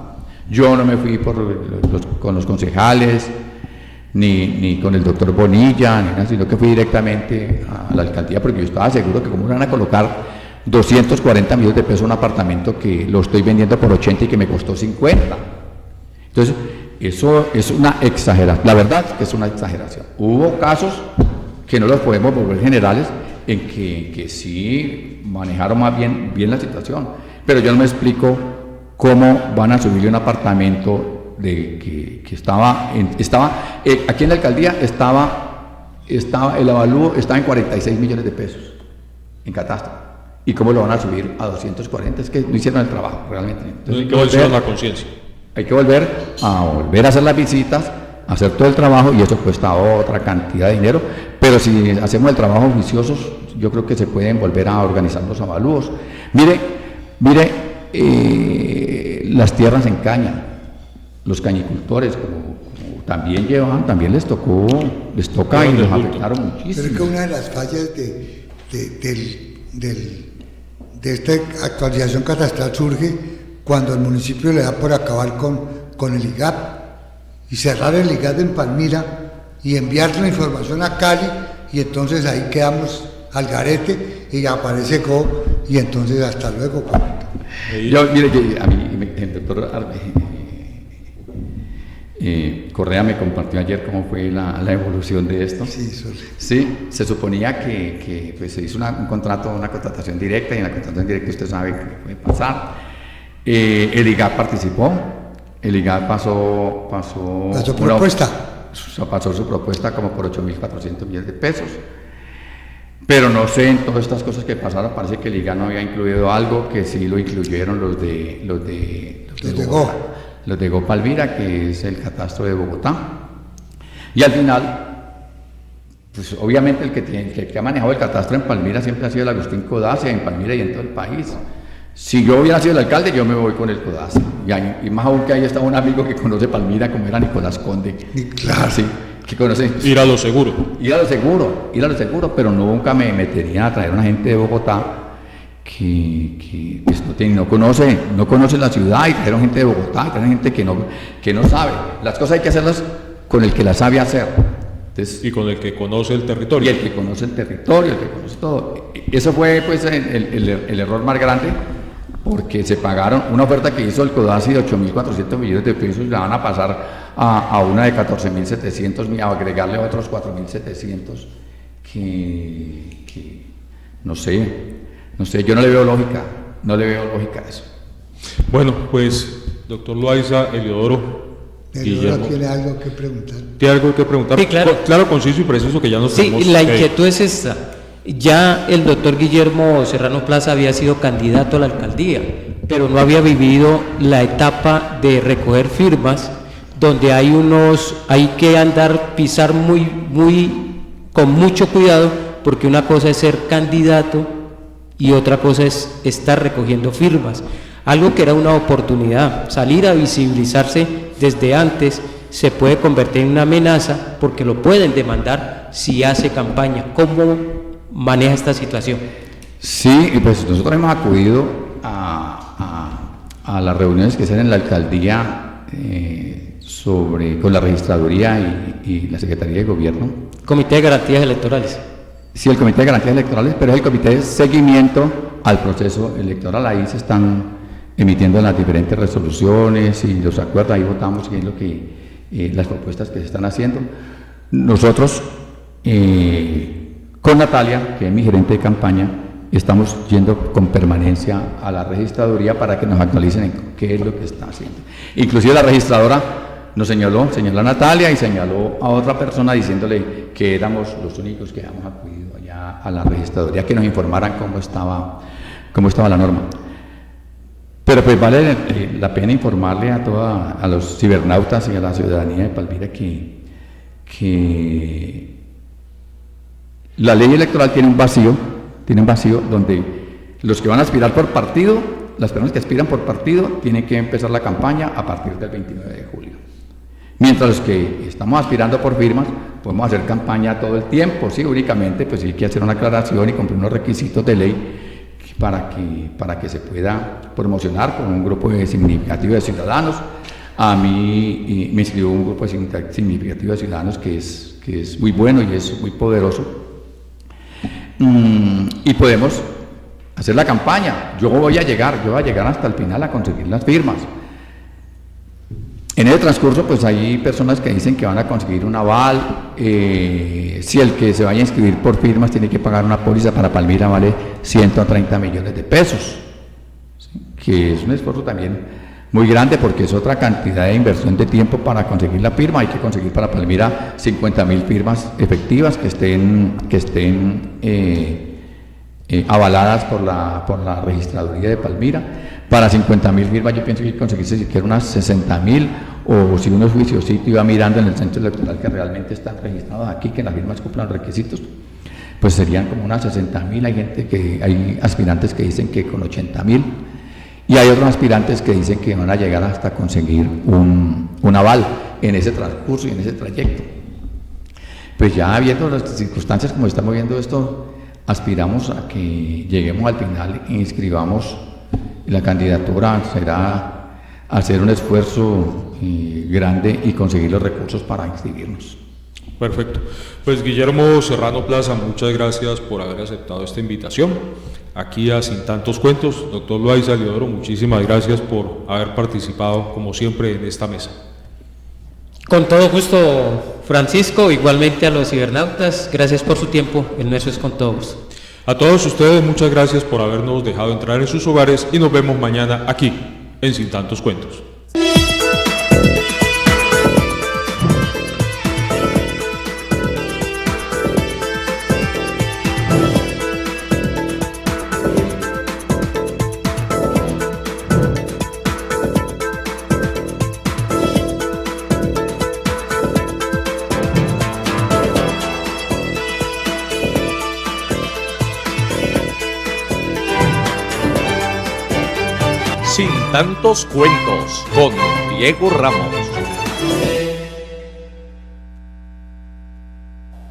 Speaker 6: Yo no me fui con los concejales, ni con el doctor Bonilla, ni nada, sino que fui directamente a la alcaldía porque yo estaba seguro que cómo me van a colocar 240 millones de pesos en un apartamento que lo estoy vendiendo por 80 y que me costó 50. Entonces, eso es una exageración, la verdad es que es una exageración. Hubo casos que no los podemos volver generales, en que sí manejaron más bien la situación, pero yo no me explico cómo van a subirle un apartamento que estaba aquí en la alcaldía el avalúo estaba en 46 millones de pesos en catastro, y cómo lo van a subir a 240, es que no hicieron el trabajo realmente. Entonces,
Speaker 3: no hicieron la conciencia.
Speaker 6: Hay que volver a hacer las visitas, hacer todo el trabajo, y eso cuesta otra cantidad de dinero, pero si hacemos el trabajo juiciosos, yo creo que se pueden volver a organizar los avalúos. Mire, las tierras en caña, los cañicultores, como también les toca y nos afectaron muchísimo.
Speaker 4: Pero es que una de las fallas de esta actualización catastral surge cuando el municipio le da por acabar con el IGAP y cerrar el IGAP en Palmira y enviar la información a Cali, y entonces ahí quedamos al garete y aparece CO, y entonces hasta luego.
Speaker 6: Mire que a mí el doctor Correa me compartió ayer cómo fue la evolución de esto. Sí, se suponía que pues, se hizo un contrato, una contratación directa, y en la contratación directa usted sabe que puede pasar. El IGAP participó, el IGAP pasó su propuesta como por 8.400 millones de pesos. Pero no sé, en todas estas cosas que pasaron, parece que el IGAP no había incluido algo, que sí lo incluyeron los de GO Palmira, que es el catastro de Bogotá. Y al final, pues obviamente el que ha manejado el catastro en Palmira siempre ha sido el Agustín Codazzi, en Palmira y en todo el país. Si yo hubiera sido el alcalde, yo me voy con el Codazzi. Y más aún que ahí está un amigo que conoce Palmira, como era Nicolás Conde.
Speaker 4: Claro.
Speaker 6: Sí, que conoce.
Speaker 3: Ir a lo seguro, pero nunca me metería a traer una gente de Bogotá que pues, no conoce la ciudad, y trajeron gente de Bogotá, y trajeron gente que no sabe. Las cosas hay que hacerlas con el que las sabe hacer. Entonces, y con el que conoce el territorio.
Speaker 6: Y el que conoce el territorio, el que conoce todo. Eso fue pues el error más grande, porque se pagaron una oferta que hizo el Codazzi de 8.400 millones de pesos, y la van a pasar a una de 14.700, a agregarle otros 4.700, que no sé, yo no le veo lógica a eso.
Speaker 3: Bueno, pues, doctor Loaiza, Eliodoro, Guillermo,
Speaker 4: ¿tiene algo que preguntar?
Speaker 3: ¿Tiene algo que preguntar?
Speaker 5: Sí, claro,
Speaker 3: conciso y preciso, que ya nos tenemos.
Speaker 5: Sí, la inquietud es esta. Ya el doctor Guillermo Serrano Plaza había sido candidato a la alcaldía, pero no había vivido la etapa de recoger firmas, donde hay que pisar con mucho cuidado, porque una cosa es ser candidato y otra cosa es estar recogiendo firmas. Algo que era una oportunidad, salir a visibilizarse desde antes, se puede convertir en una amenaza, porque lo pueden demandar si hace campaña. ¿Cómo maneja esta situación?
Speaker 6: Sí, pues nosotros hemos acudido a las reuniones que se hacen en la alcaldía con la registraduría y la Secretaría de Gobierno.
Speaker 5: Comité de Garantías Electorales.
Speaker 6: Sí, el Comité de Garantías Electorales, pero es el Comité de Seguimiento al proceso electoral. Ahí se están emitiendo las diferentes resoluciones y los acuerdos, ahí votamos y es lo que las propuestas que se están haciendo. Nosotros, con Natalia, que es mi gerente de campaña, estamos yendo con permanencia a la registraduría para que nos actualicen en qué es lo que está haciendo. Inclusive la registradora nos señaló a Natalia y señaló a otra persona diciéndole que éramos los únicos que habíamos acudido allá a la registraduría, que nos informaran cómo estaba la norma. Pero pues vale la pena informarle a los cibernautas y a la ciudadanía de Palmira que la ley electoral tiene un vacío donde los que van a aspirar por partido, las personas que aspiran por partido, tienen que empezar la campaña a partir del 29 de julio. Mientras los que estamos aspirando por firmas, podemos hacer campaña todo el tiempo, sí, únicamente, pues hay que hacer una aclaración y cumplir unos requisitos de ley para que se pueda promocionar con un grupo significativo de ciudadanos. A mí me inscribió un grupo significativo de ciudadanos que es muy bueno y es muy poderoso. Y podemos hacer la campaña. Yo voy a llegar hasta el final a conseguir las firmas. En ese transcurso, pues hay personas que dicen que van a conseguir un aval. Si el que se vaya a inscribir por firmas tiene que pagar una póliza para Palmira, vale 130 millones de pesos, ¿sí? Que es un esfuerzo también muy grande porque es otra cantidad de inversión de tiempo para conseguir la firma. Hay que conseguir para Palmira 50.000 firmas efectivas que estén avaladas por la registraduría de Palmira. Para 50.000 firmas yo pienso que hay que conseguirse siquiera unas 60.000, o si uno es juiciosito y va mirando en el centro electoral que realmente están registrados aquí, que las firmas cumplan los requisitos, pues serían como unas 60.000. Hay aspirantes que dicen que con 80.000, y hay otros aspirantes que dicen que van a llegar hasta conseguir un aval en ese transcurso y en ese trayecto. Pues ya viendo las circunstancias como estamos viendo esto, aspiramos a que lleguemos al final e inscribamos. La candidatura será hacer un esfuerzo grande y conseguir los recursos para inscribirnos.
Speaker 3: Perfecto. Pues Guillermo Serrano Plaza, muchas gracias por haber aceptado esta invitación aquí a Sin Tantos Cuentos. Doctor Loaiza Heliodoro, muchísimas gracias por haber participado como siempre en esta mesa.
Speaker 5: Con todo gusto, Francisco, igualmente a los cibernautas, gracias por su tiempo, el nuestro es con todo gusto.
Speaker 3: A todos ustedes, muchas gracias por habernos dejado entrar en sus hogares y nos vemos mañana aquí, en Sin Tantos Cuentos.
Speaker 2: Sin Tantos Cuentos con Diego Ramos.